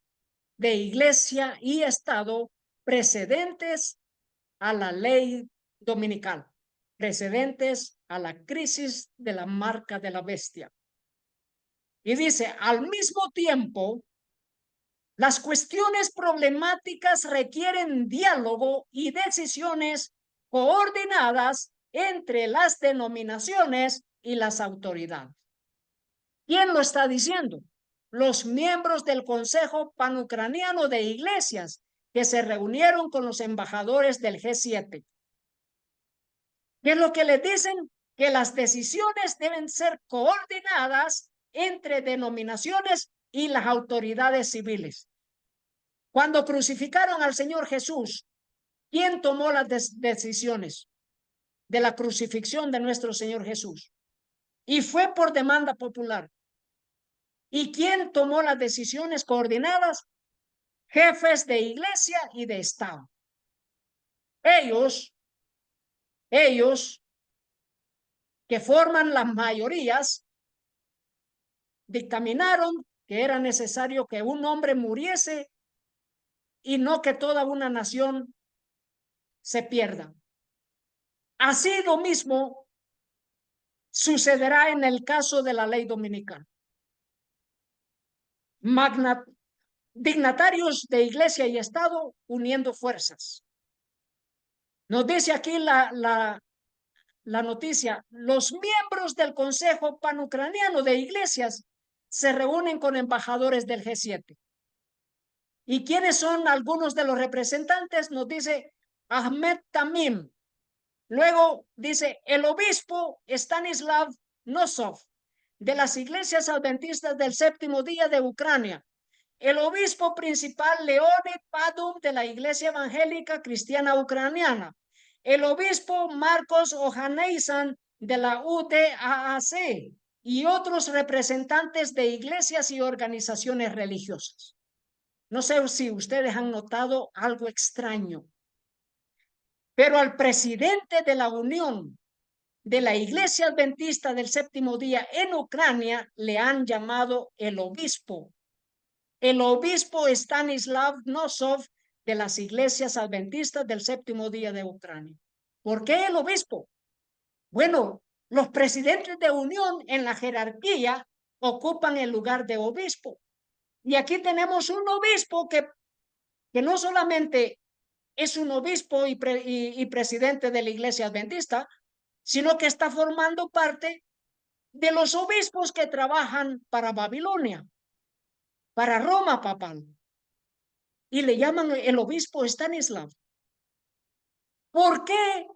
de iglesia y Estado precedentes a la ley dominical, precedentes a la crisis de la marca de la bestia. Y dice, al mismo tiempo, las cuestiones problemáticas requieren diálogo y decisiones coordinadas entre las denominaciones y las autoridades. ¿Quién lo está diciendo? Los miembros del Consejo Panucraniano de Iglesias que se reunieron con los embajadores del G7. ¿Qué es lo que les dicen? Que las decisiones deben ser coordinadas entre denominaciones y las autoridades civiles. Cuando crucificaron al Señor Jesús, ¿quién tomó las decisiones de la crucifixión de nuestro Señor Jesús? Y fue por demanda popular. ¿Y quién tomó las decisiones coordinadas? Jefes de iglesia y de Estado. Ellos que forman las mayorías, dictaminaron que era necesario que un hombre muriese y no que toda una nación se pierda. Así lo mismo sucederá en el caso de la ley dominical. Dignatarios de iglesia y Estado uniendo fuerzas. Nos dice aquí la noticia: los miembros del Consejo Panucraniano de Iglesias se reúnen con embajadores del G7. ¿Y quiénes son algunos de los representantes? Nos dice Ahmed Tamim. Luego dice el obispo Stanislav Nosov, de las iglesias adventistas del séptimo día de Ucrania. El obispo principal Leonid Padum, de la Iglesia Evangélica Cristiana Ucraniana. El obispo Marcos Ohaneisan, de la UDAAC, y otros representantes de iglesias y organizaciones religiosas. No sé si ustedes han notado algo extraño, pero al presidente de la Unión de la Iglesia Adventista del Séptimo Día en Ucrania le han llamado el obispo Stanislav Nosov, de las Iglesias Adventistas del Séptimo Día de Ucrania. ¿Por qué el obispo? Bueno, los presidentes de unión en la jerarquía ocupan el lugar de obispo. Y aquí tenemos un obispo que no solamente es un obispo y presidente de la Iglesia Adventista, sino que está formando parte de los obispos que trabajan para Babilonia, para Roma papal, y le llaman el obispo Stanislav. ¿Por qué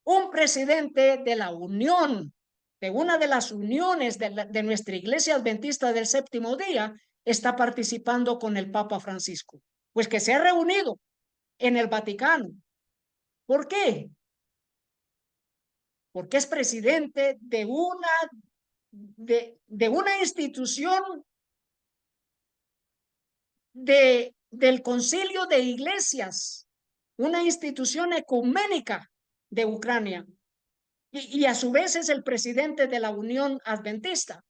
un presidente de la unión, de una de las uniones de nuestra Iglesia Adventista del Séptimo Día, está participando con el Papa Francisco? Pues que se ha reunido en el Vaticano. ¿Por qué? Porque es presidente de una institución del Concilio de Iglesias, una institución ecuménica de Ucrania, y a su vez es el presidente de la Unión Adventista.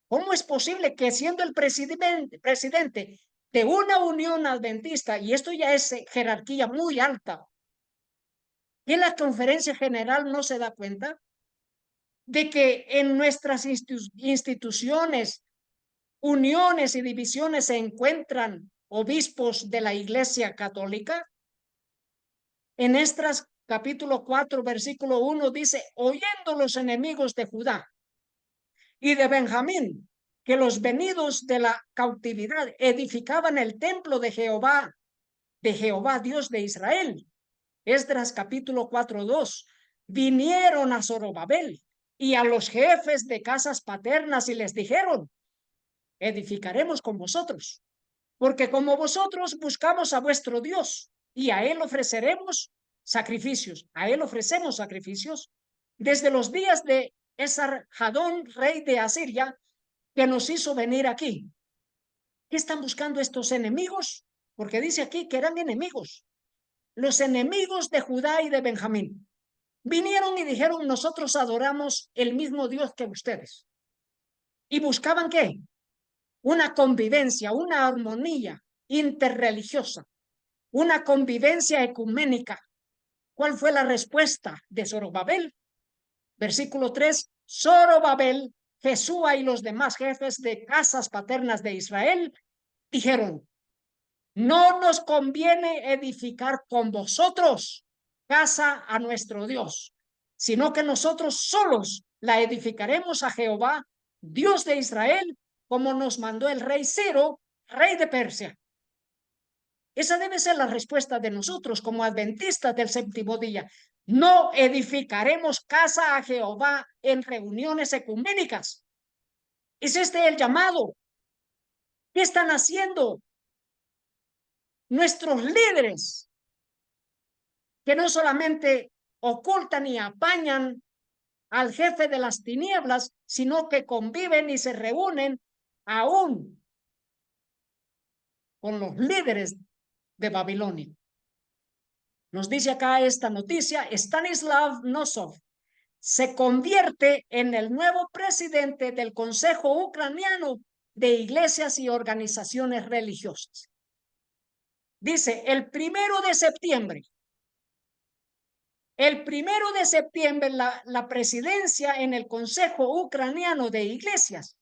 ¿Cómo es posible que siendo el presidente de una Unión Adventista, y esto ya es jerarquía muy alta, y en la conferencia general no se da cuenta de que en nuestras instituciones, uniones y divisiones se encuentran obispos de la Iglesia Católica? En Esdras capítulo 4, versículo 1 dice: oyendo los enemigos de Judá y de Benjamín que los venidos de la cautividad edificaban el templo de Jehová Dios de Israel. Esdras capítulo 4:2. Vinieron a Zorobabel y a los jefes de casas paternas y les dijeron: edificaremos con vosotros, porque como vosotros buscamos a vuestro Dios, y a él ofrecemos sacrificios desde los días de Esarhadón, rey de Asiria, que nos hizo venir aquí. ¿Qué están buscando estos enemigos? Porque dice aquí que eran enemigos. Los enemigos de Judá y de Benjamín vinieron y dijeron: nosotros adoramos el mismo Dios que ustedes. ¿Y buscaban qué? Una convivencia, una armonía interreligiosa, una convivencia ecuménica. ¿Cuál fue la respuesta de Zorobabel? Versículo 3. Zorobabel, Jesúa y los demás jefes de casas paternas de Israel dijeron: no nos conviene edificar con vosotros casa a nuestro Dios, sino que nosotros solos la edificaremos a Jehová, Dios de Israel, como nos mandó el rey Ciro, rey de Persia. Esa debe ser la respuesta de nosotros como adventistas del séptimo día. No edificaremos casa a Jehová en reuniones ecuménicas. ¿Es este el llamado? ¿Qué están haciendo Nuestros líderes, que no solamente ocultan y apañan al jefe de las tinieblas, sino que conviven y se reúnen aún con los líderes de Babilonia. Nos dice acá esta noticia: Stanislav Nosov se convierte en el nuevo presidente del Consejo Ucraniano de Iglesias y Organizaciones Religiosas. Dice, el 1 de septiembre, la presidencia en el Consejo Ucraniano de Iglesias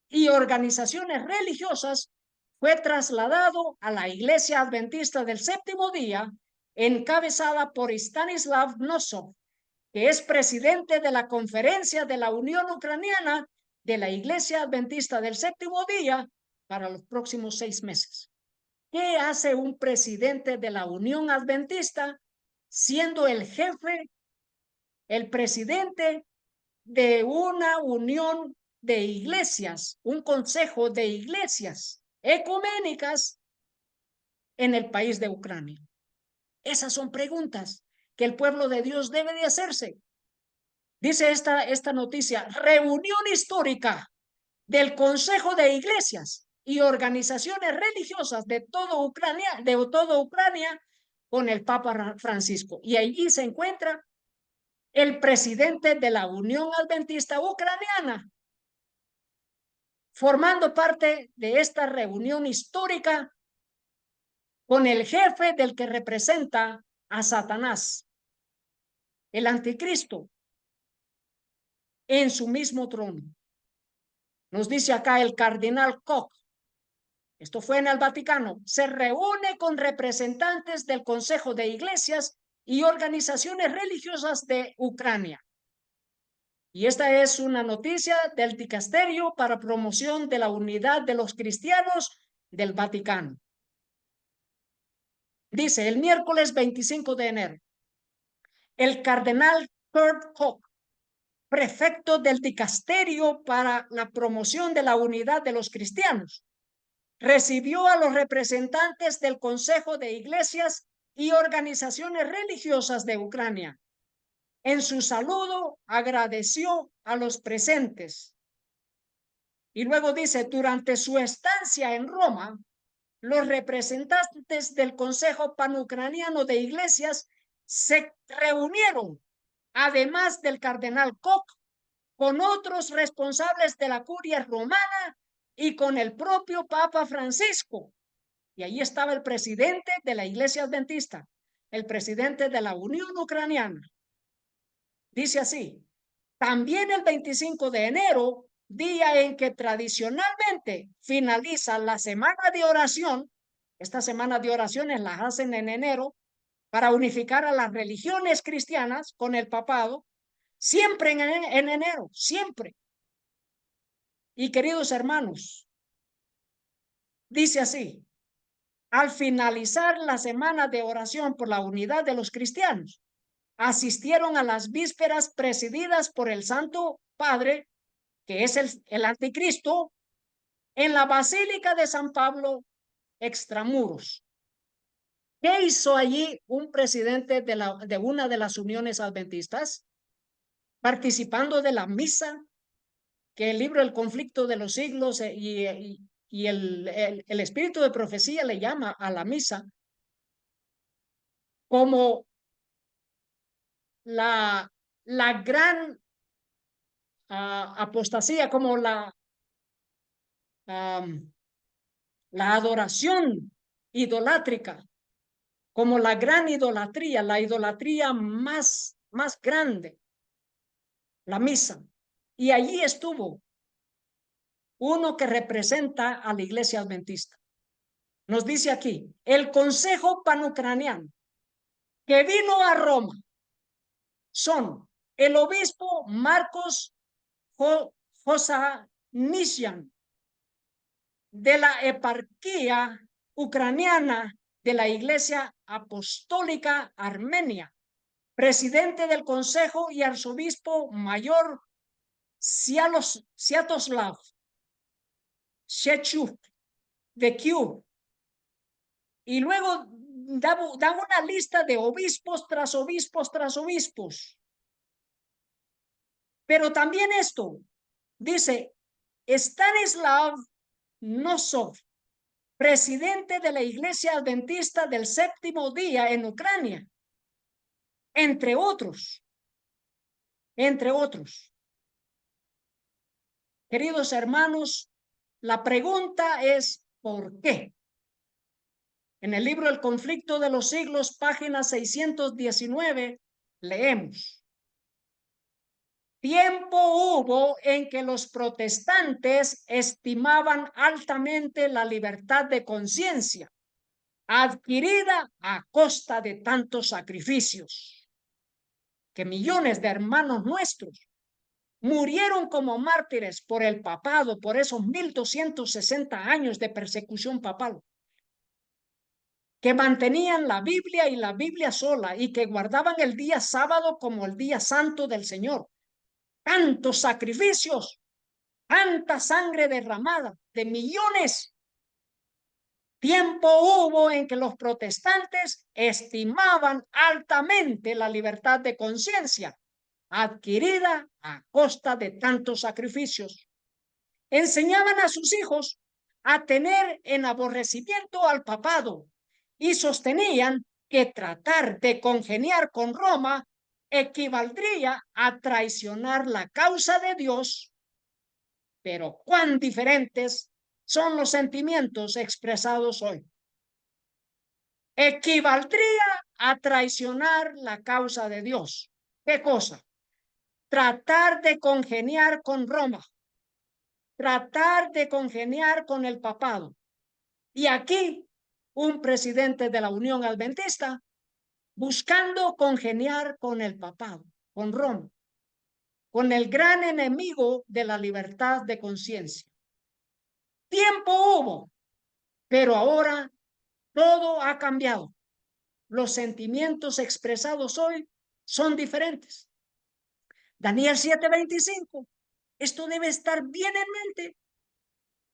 y Organizaciones Religiosas fue trasladado a la Iglesia Adventista del Séptimo Día, encabezada por Stanislav Nosov, que es presidente de la Conferencia de la Unión Ucraniana de la Iglesia Adventista del Séptimo Día para los próximos 6 meses. ¿Qué hace un presidente de la Unión Adventista siendo el jefe, el presidente de una unión de iglesias, un consejo de iglesias ecuménicas en el país de Ucrania? Esas son preguntas que el pueblo de Dios debe de hacerse. Dice esta noticia: reunión histórica del Consejo de Iglesias y Organizaciones Religiosas de todo Ucrania con el Papa Francisco. Y allí se encuentra el presidente de la Unión Adventista Ucraniana, formando parte de esta reunión histórica con el jefe del que representa a Satanás, el anticristo, en su mismo trono. Nos dice acá el cardenal Koch, esto fue en el Vaticano, se reúne con representantes del Consejo de Iglesias y Organizaciones Religiosas de Ucrania. Y esta es una noticia del Dicasterio para Promoción de la Unidad de los Cristianos del Vaticano. Dice, el miércoles 25 de enero, el cardenal Kurt Koch, prefecto del Dicasterio para la Promoción de la Unidad de los Cristianos, recibió a los representantes del Consejo de Iglesias y Organizaciones Religiosas de Ucrania. En su saludo agradeció a los presentes. Y luego dice, durante su estancia en Roma, los representantes del Consejo Panucraniano de Iglesias se reunieron, además del cardenal Koch, con otros responsables de la curia romana y con el propio Papa Francisco. Y ahí estaba el presidente de la Iglesia Adventista, el presidente de la Unión Ucraniana. Dice así, también el 25 de enero, día en que tradicionalmente finaliza la semana de oración. Estas semanas de oraciones las hacen en enero para unificar a las religiones cristianas con el papado, siempre en enero, siempre. Y queridos hermanos, dice así, al finalizar la semana de oración por la unidad de los cristianos, asistieron a las vísperas presididas por el Santo Padre, que es el anticristo, en la Basílica de San Pablo, extramuros. ¿Qué hizo allí un presidente de una de las uniones adventistas? Participando de la misa, que el libro El conflicto de los siglos y el espíritu de profecía le llama a la misa como la gran apostasía, como la adoración idolátrica, como la gran idolatría, la idolatría más grande, la misa. Y allí estuvo uno que representa a la Iglesia Adventista. Nos dice aquí, el Consejo Panucraniano que vino a Roma son el obispo Marcos Josanisian, de la eparquía ucraniana de la Iglesia Apostólica Armenia, presidente del Consejo y arzobispo mayor Sviatoslav Shechuk de Kiev, y luego da una lista de obispos tras obispos tras obispos. Pero también esto, dice, Stanislav Nosov, presidente de la Iglesia Adventista del Séptimo Día en Ucrania, entre otros. Queridos hermanos, la pregunta es ¿por qué? En el libro El conflicto de los siglos, página 619, leemos: tiempo hubo en que los protestantes estimaban altamente la libertad de conciencia, adquirida a costa de tantos sacrificios, que millones de hermanos nuestros murieron como mártires por el papado, por esos 1260 años de persecución papal, que mantenían la Biblia y la Biblia sola y que guardaban el día sábado como el día santo del Señor. Tantos sacrificios, tanta sangre derramada de millones. Tiempo hubo en que los protestantes estimaban altamente la libertad de conciencia, adquirida a costa de tantos sacrificios. Enseñaban a sus hijos a tener en aborrecimiento al papado y sostenían que tratar de congeniar con Roma equivaldría a traicionar la causa de Dios. Pero cuán diferentes son los sentimientos expresados hoy. Equivaldría a traicionar la causa de Dios. ¿Qué cosa? Tratar de congeniar con Roma, tratar de congeniar con el papado. Y aquí un presidente de la Unión Adventista buscando congeniar con el papado, con Roma, con el gran enemigo de la libertad de conciencia. Tiempo hubo, pero ahora todo ha cambiado. Los sentimientos expresados hoy son diferentes. Daniel 7:25. Esto debe estar bien en mente.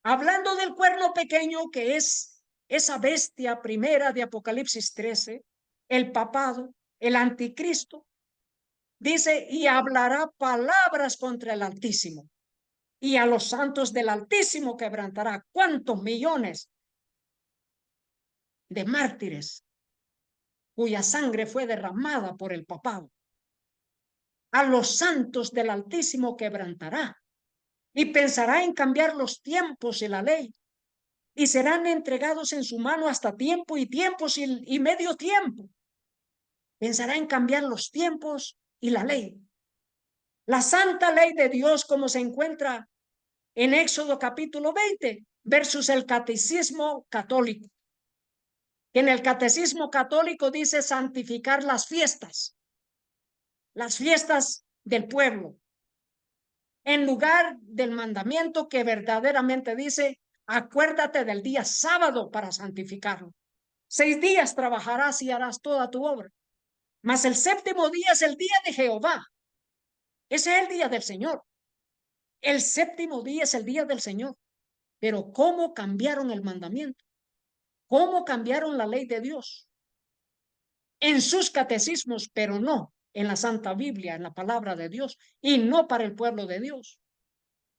Hablando del cuerno pequeño, que es esa bestia primera de Apocalipsis 13, el papado, el anticristo, dice, y hablará palabras contra el Altísimo, y a los santos del Altísimo quebrantará. ¿Cuántos millones de mártires cuya sangre fue derramada por el papado? A los santos del Altísimo quebrantará, y pensará en cambiar los tiempos y la ley, y serán entregados en su mano hasta tiempo y tiempos y medio tiempo. Pensará en cambiar los tiempos y la ley. La santa ley de Dios, como se encuentra en Éxodo capítulo 20, versus el catecismo católico. Que en el catecismo católico dice santificar las fiestas del pueblo, en lugar del mandamiento que verdaderamente dice, acuérdate del día sábado para santificarlo. 6 días trabajarás y harás toda tu obra, mas el séptimo día es el día de Jehová. Ese es el día del Señor. El séptimo día es el día del Señor. Pero ¿cómo cambiaron el mandamiento? ¿Cómo cambiaron la ley de Dios? En sus catecismos, pero no en la Santa Biblia, en la palabra de Dios, y no para el pueblo de Dios.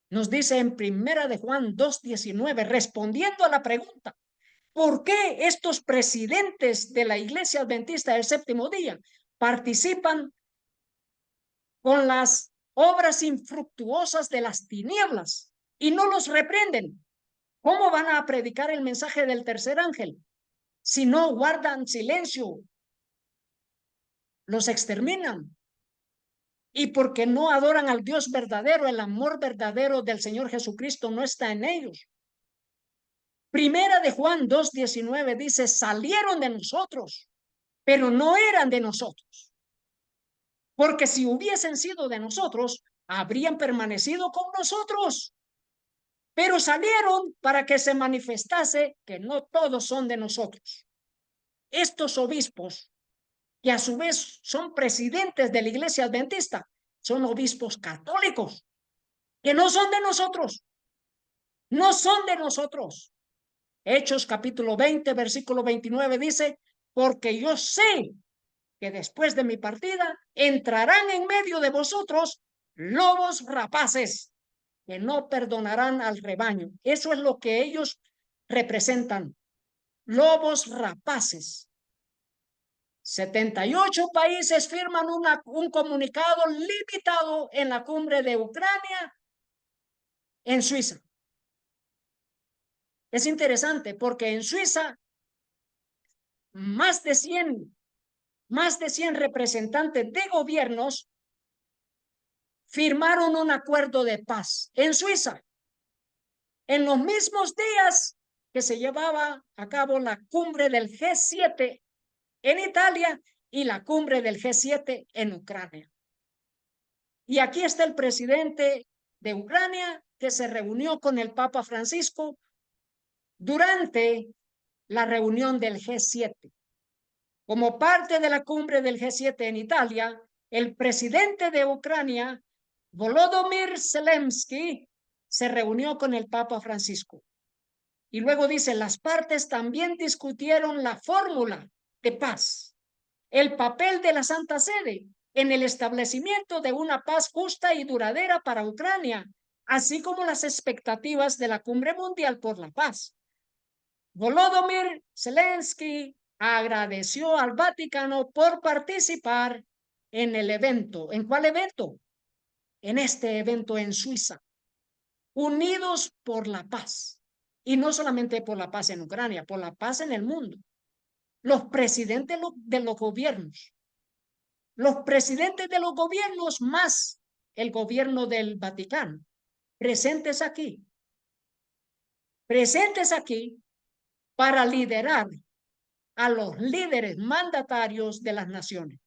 Nos dice en Primera de Juan 2:19, respondiendo a la pregunta, ¿por qué estos presidentes de la Iglesia Adventista del Séptimo Día participan con las obras infructuosas de las tinieblas y no los reprenden? ¿Cómo van a predicar el mensaje del tercer ángel si no guardan silencio? Los exterminan. Y porque no adoran al Dios verdadero, el amor verdadero del Señor Jesucristo no está en ellos. Primera de Juan 2:19 dice, salieron de nosotros, pero no eran de nosotros. Porque si hubiesen sido de nosotros, habrían permanecido con nosotros. Pero salieron para que se manifestase que no todos son de nosotros. Estos obispos, que a su vez son presidentes de la Iglesia Adventista, son obispos católicos, que no son de nosotros. No son de nosotros. Hechos capítulo 20, versículo 29 dice, porque yo sé que después de mi partida entrarán en medio de vosotros lobos rapaces que no perdonarán al rebaño. Eso es lo que ellos representan, lobos rapaces. 78 países firman un comunicado limitado en la cumbre de Ucrania en Suiza. Es interesante porque en Suiza más de 100 representantes de gobiernos firmaron un acuerdo de paz en Suiza. En los mismos días que se llevaba a cabo la cumbre del G7 en Italia y la cumbre del G7 en Ucrania. Y aquí está el presidente de Ucrania que se reunió con el Papa Francisco durante la reunión del G7. Como parte de la cumbre del G7 en Italia, el presidente de Ucrania, Volodymyr Zelensky, se reunió con el Papa Francisco. Y luego dice, las partes también discutieron la fórmula de paz, el papel de la Santa Sede en el establecimiento de una paz justa y duradera para Ucrania, así como las expectativas de la Cumbre Mundial por la Paz. Volodymyr Zelensky agradeció al Vaticano por participar en el evento. ¿En cuál evento? En este evento en Suiza. Unidos por la paz. Y no solamente por la paz en Ucrania, por la paz en el mundo. Los presidentes de los gobiernos más el gobierno del Vaticano, presentes aquí para liderar a los líderes mandatarios de las naciones.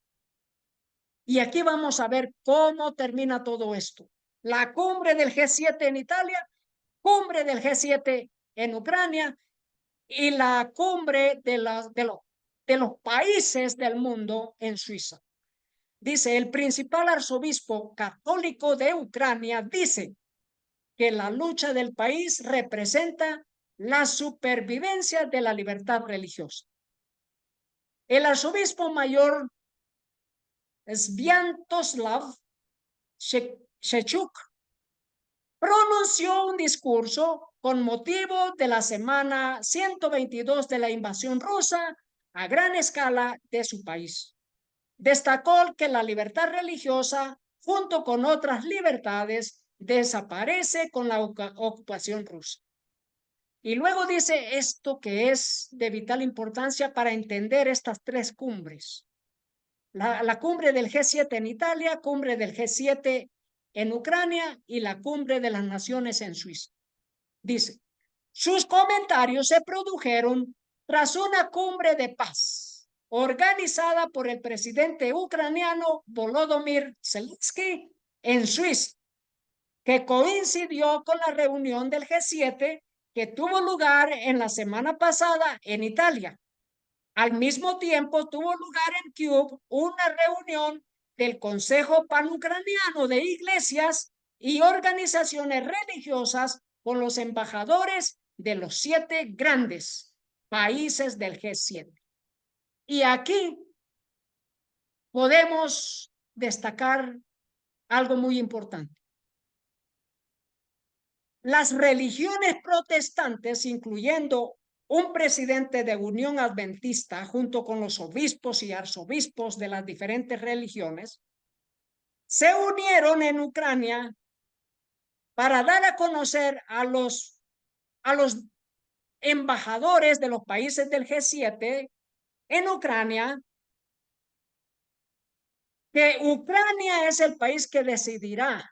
Y aquí vamos a ver cómo termina todo esto. La cumbre del G7 en Italia, cumbre del G7 en Ucrania y la cumbre de los países del mundo en Suiza. Dice, el principal arzobispo católico de Ucrania dice que la lucha del país representa la supervivencia de la libertad religiosa. El arzobispo mayor Sviatoslav Shechuk pronunció un discurso con motivo de la semana 122 de la invasión rusa a gran escala de su país. Destacó que la libertad religiosa, junto con otras libertades, desaparece con la ocupación rusa. Y luego dice esto que es de vital importancia para entender estas tres cumbres. La cumbre del G7 en Italia, cumbre del G7 en Ucrania y la cumbre de las naciones en Suiza. Dice, sus comentarios se produjeron tras una cumbre de paz organizada por el presidente ucraniano Volodymyr Zelensky en Suiza, que coincidió con la reunión del G7 que tuvo lugar en la semana pasada en Italia. Al mismo tiempo tuvo lugar en Kiev una reunión del Consejo Panucraniano de Iglesias y organizaciones religiosas con los embajadores de los 7 grandes países del G7. Y aquí podemos destacar algo muy importante. Las religiones protestantes, incluyendo un presidente de Unión Adventista junto con los obispos y arzobispos de las diferentes religiones, se unieron en Ucrania para dar a conocer a los embajadores de los países del G7 en Ucrania que Ucrania es el país que decidirá,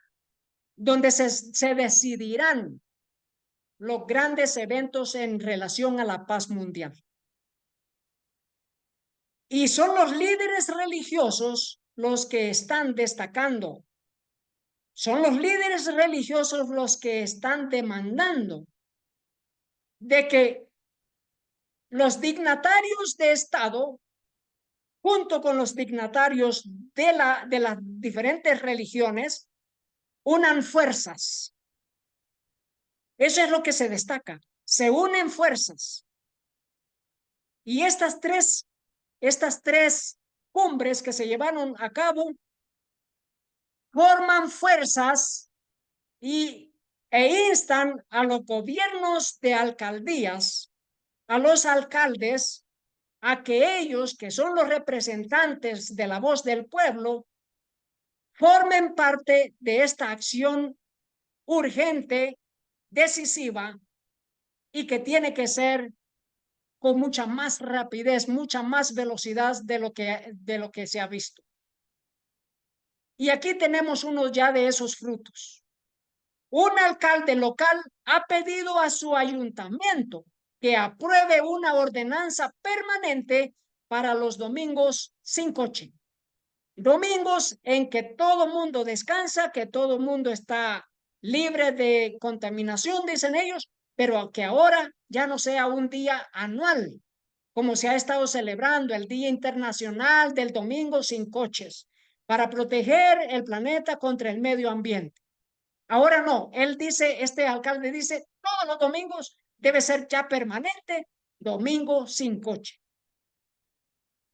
donde se decidirán los grandes eventos en relación a la paz mundial. Y son los líderes religiosos los que están destacando. Son los líderes religiosos los que están demandando de que los dignatarios de Estado, junto con los dignatarios de las diferentes religiones, unan fuerzas. Eso es lo que se destaca. se unen fuerzas. Y estas tres cumbres que se llevaron a cabo forman fuerzas e instan a los gobiernos de alcaldías, a los alcaldes, a que ellos, que son los representantes de la voz del pueblo, formen parte de esta acción urgente, decisiva, y que tiene que ser con mucha más rapidez, mucha más velocidad de lo que se ha visto. Y aquí tenemos uno ya de esos frutos. Un alcalde local ha pedido a su ayuntamiento que apruebe una ordenanza permanente para los domingos sin coche. Domingos en que todo mundo descansa, que todo mundo está libre de contaminación, dicen ellos, pero que ahora ya no sea un día anual, como se ha estado celebrando el Día Internacional del Domingo sin coches, para proteger el planeta contra el medio ambiente. Ahora no, él dice, este alcalde dice, todos los domingos debe ser ya permanente, domingo sin coche.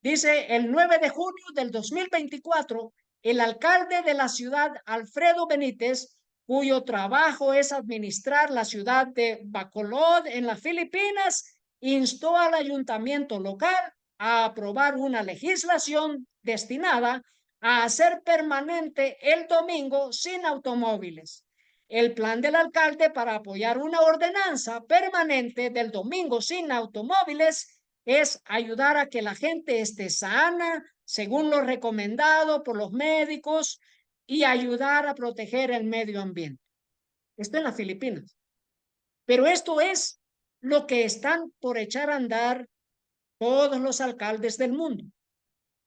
Dice, el 9 de junio del 2024, el alcalde de la ciudad, Alfredo Benítez, cuyo trabajo es administrar la ciudad de Bacolod en las Filipinas, instó al ayuntamiento local a aprobar una legislación destinada a hacer permanente el domingo sin automóviles. El plan del alcalde para apoyar una ordenanza permanente del domingo sin automóviles es ayudar a que la gente esté sana, según lo recomendado por los médicos, y ayudar a proteger el medio ambiente. Esto en las Filipinas. Pero esto es lo que están por echar a andar todos los alcaldes del mundo.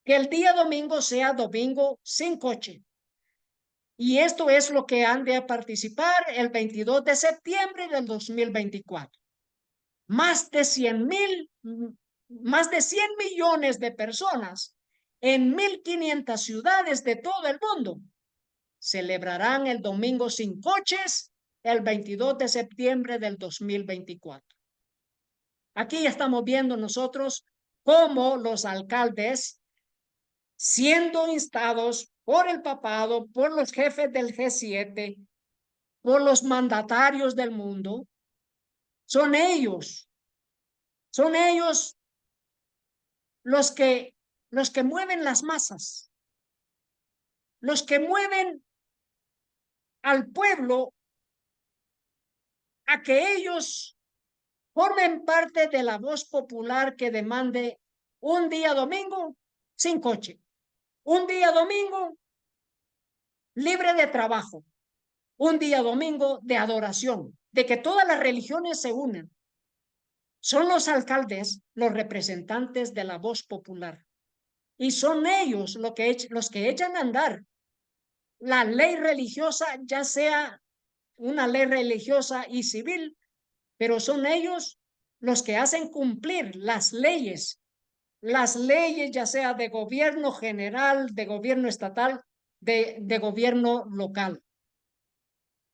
Que el día domingo sea domingo sin coche. Y esto es lo que han de participar el 22 de septiembre del 2024. Más de 100 millones de personas en 1.500 ciudades de todo el mundo celebrarán el domingo sin coches el 22 de septiembre del 2024. Aquí ya estamos viendo nosotros cómo los alcaldes, siendo instados por el papado, por los jefes del G7, por los mandatarios del mundo, son ellos los que mueven las masas, los que mueven al pueblo a que ellos formen parte de la voz popular que demande un día domingo sin coche, un día domingo libre de trabajo, un día domingo de adoración, de que todas las religiones se unen. Son los alcaldes los representantes de la voz popular y son ellos los que echan a andar la ley religiosa, ya sea una ley religiosa y civil, pero son ellos los que hacen cumplir las leyes ya sea de gobierno general, de gobierno estatal, de gobierno local.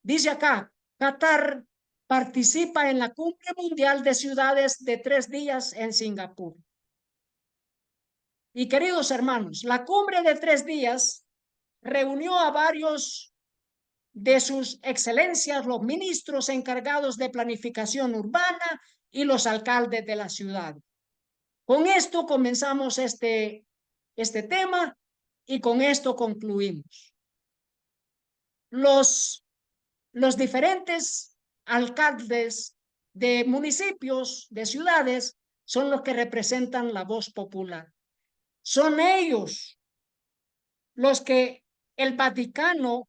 Dice acá, Qatar participa en la Cumbre Mundial de Ciudades de 3 días en Singapur. Y queridos hermanos, la cumbre de 3 días reunió a varios de sus excelencias, los ministros encargados de planificación urbana y los alcaldes de la ciudad. Con esto comenzamos este tema y con esto concluimos. Los diferentes alcaldes de municipios, de ciudades, son los que representan la voz popular. Son ellos los que el Vaticano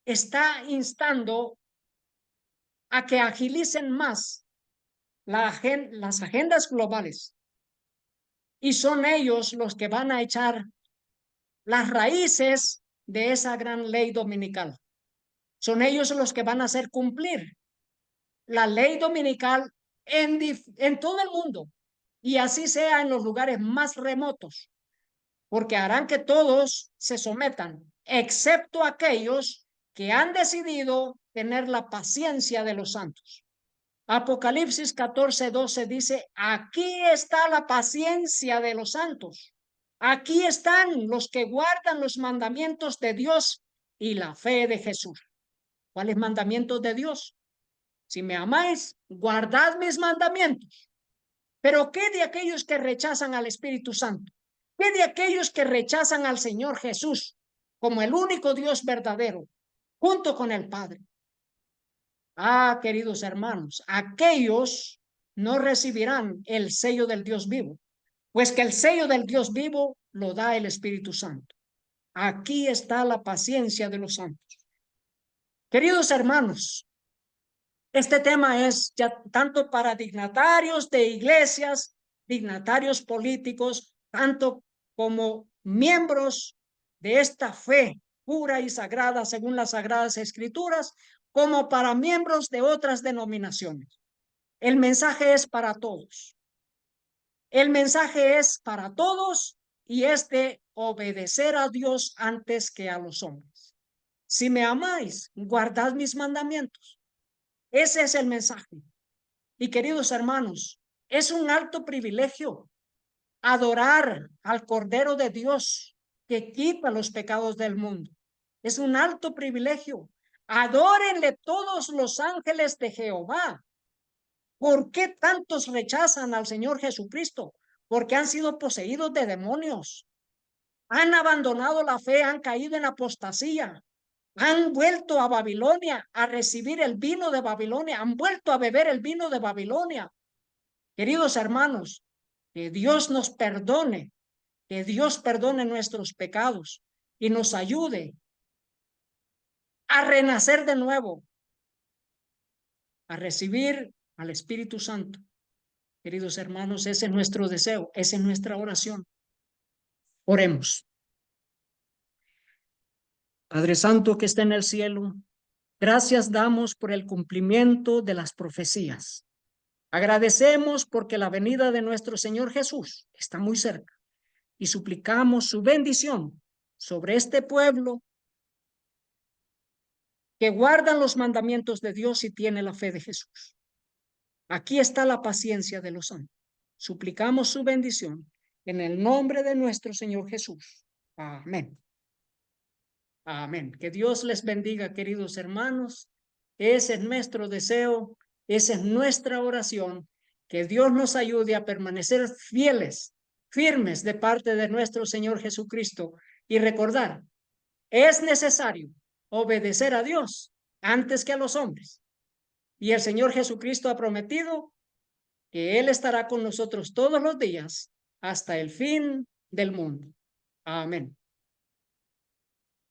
está instando a que agilicen más las agendas globales. Y son ellos los que van a echar las raíces de esa gran ley dominical. Son ellos los que van a hacer cumplir la ley dominical en todo el mundo, y así sea en los lugares más remotos, porque harán que todos se sometan, excepto aquellos que han decidido tener la paciencia de los santos. Apocalipsis 14:12 dice, aquí está la paciencia de los santos. Aquí están los que guardan los mandamientos de Dios y la fe de Jesús. ¿Cuáles mandamientos de Dios? Si me amáis, guardad mis mandamientos. Pero ¿qué de aquellos que rechazan al Espíritu Santo? ¿Qué de aquellos que rechazan al Señor Jesús como el único Dios verdadero, junto con el Padre? Ah, queridos hermanos, aquellos no recibirán el sello del Dios vivo, pues que el sello del Dios vivo lo da el Espíritu Santo. Aquí está la paciencia de los santos. Queridos hermanos, este tema es ya tanto para dignatarios de iglesias, dignatarios políticos, tanto como miembros de esta fe pura y sagrada según las Sagradas Escrituras, como para miembros de otras denominaciones. El mensaje es para todos. El mensaje es para todos y es de obedecer a Dios antes que a los hombres. Si me amáis, guardad mis mandamientos. Ese es el mensaje. Y queridos hermanos, es un alto privilegio adorar al Cordero de Dios que quita los pecados del mundo. Es un alto privilegio. Adórenle todos los ángeles de Jehová. ¿Por qué tantos rechazan al Señor Jesucristo? Porque han sido poseídos de demonios. Han abandonado la fe, han caído en apostasía. Han vuelto a Babilonia a recibir el vino de Babilonia, han vuelto a beber el vino de Babilonia. Queridos hermanos, que Dios nos perdone, que Dios perdone nuestros pecados y nos ayude a renacer de nuevo, a recibir al Espíritu Santo. Queridos hermanos, ese es nuestro deseo, esa es nuestra oración. Oremos. Padre Santo que está en el cielo, gracias damos por el cumplimiento de las profecías. Agradecemos porque la venida de nuestro Señor Jesús está muy cerca y suplicamos su bendición sobre este pueblo que guardan los mandamientos de Dios y tiene la fe de Jesús. Aquí está la paciencia de los santos. Suplicamos su bendición en el nombre de nuestro Señor Jesús. Amén. Amén. Que Dios les bendiga, queridos hermanos. Ese es nuestro deseo, esa es nuestra oración. Que Dios nos ayude a permanecer fieles, firmes de parte de nuestro Señor Jesucristo y recordar, es necesario obedecer a Dios antes que a los hombres. Y el Señor Jesucristo ha prometido que Él estará con nosotros todos los días hasta el fin del mundo. Amén.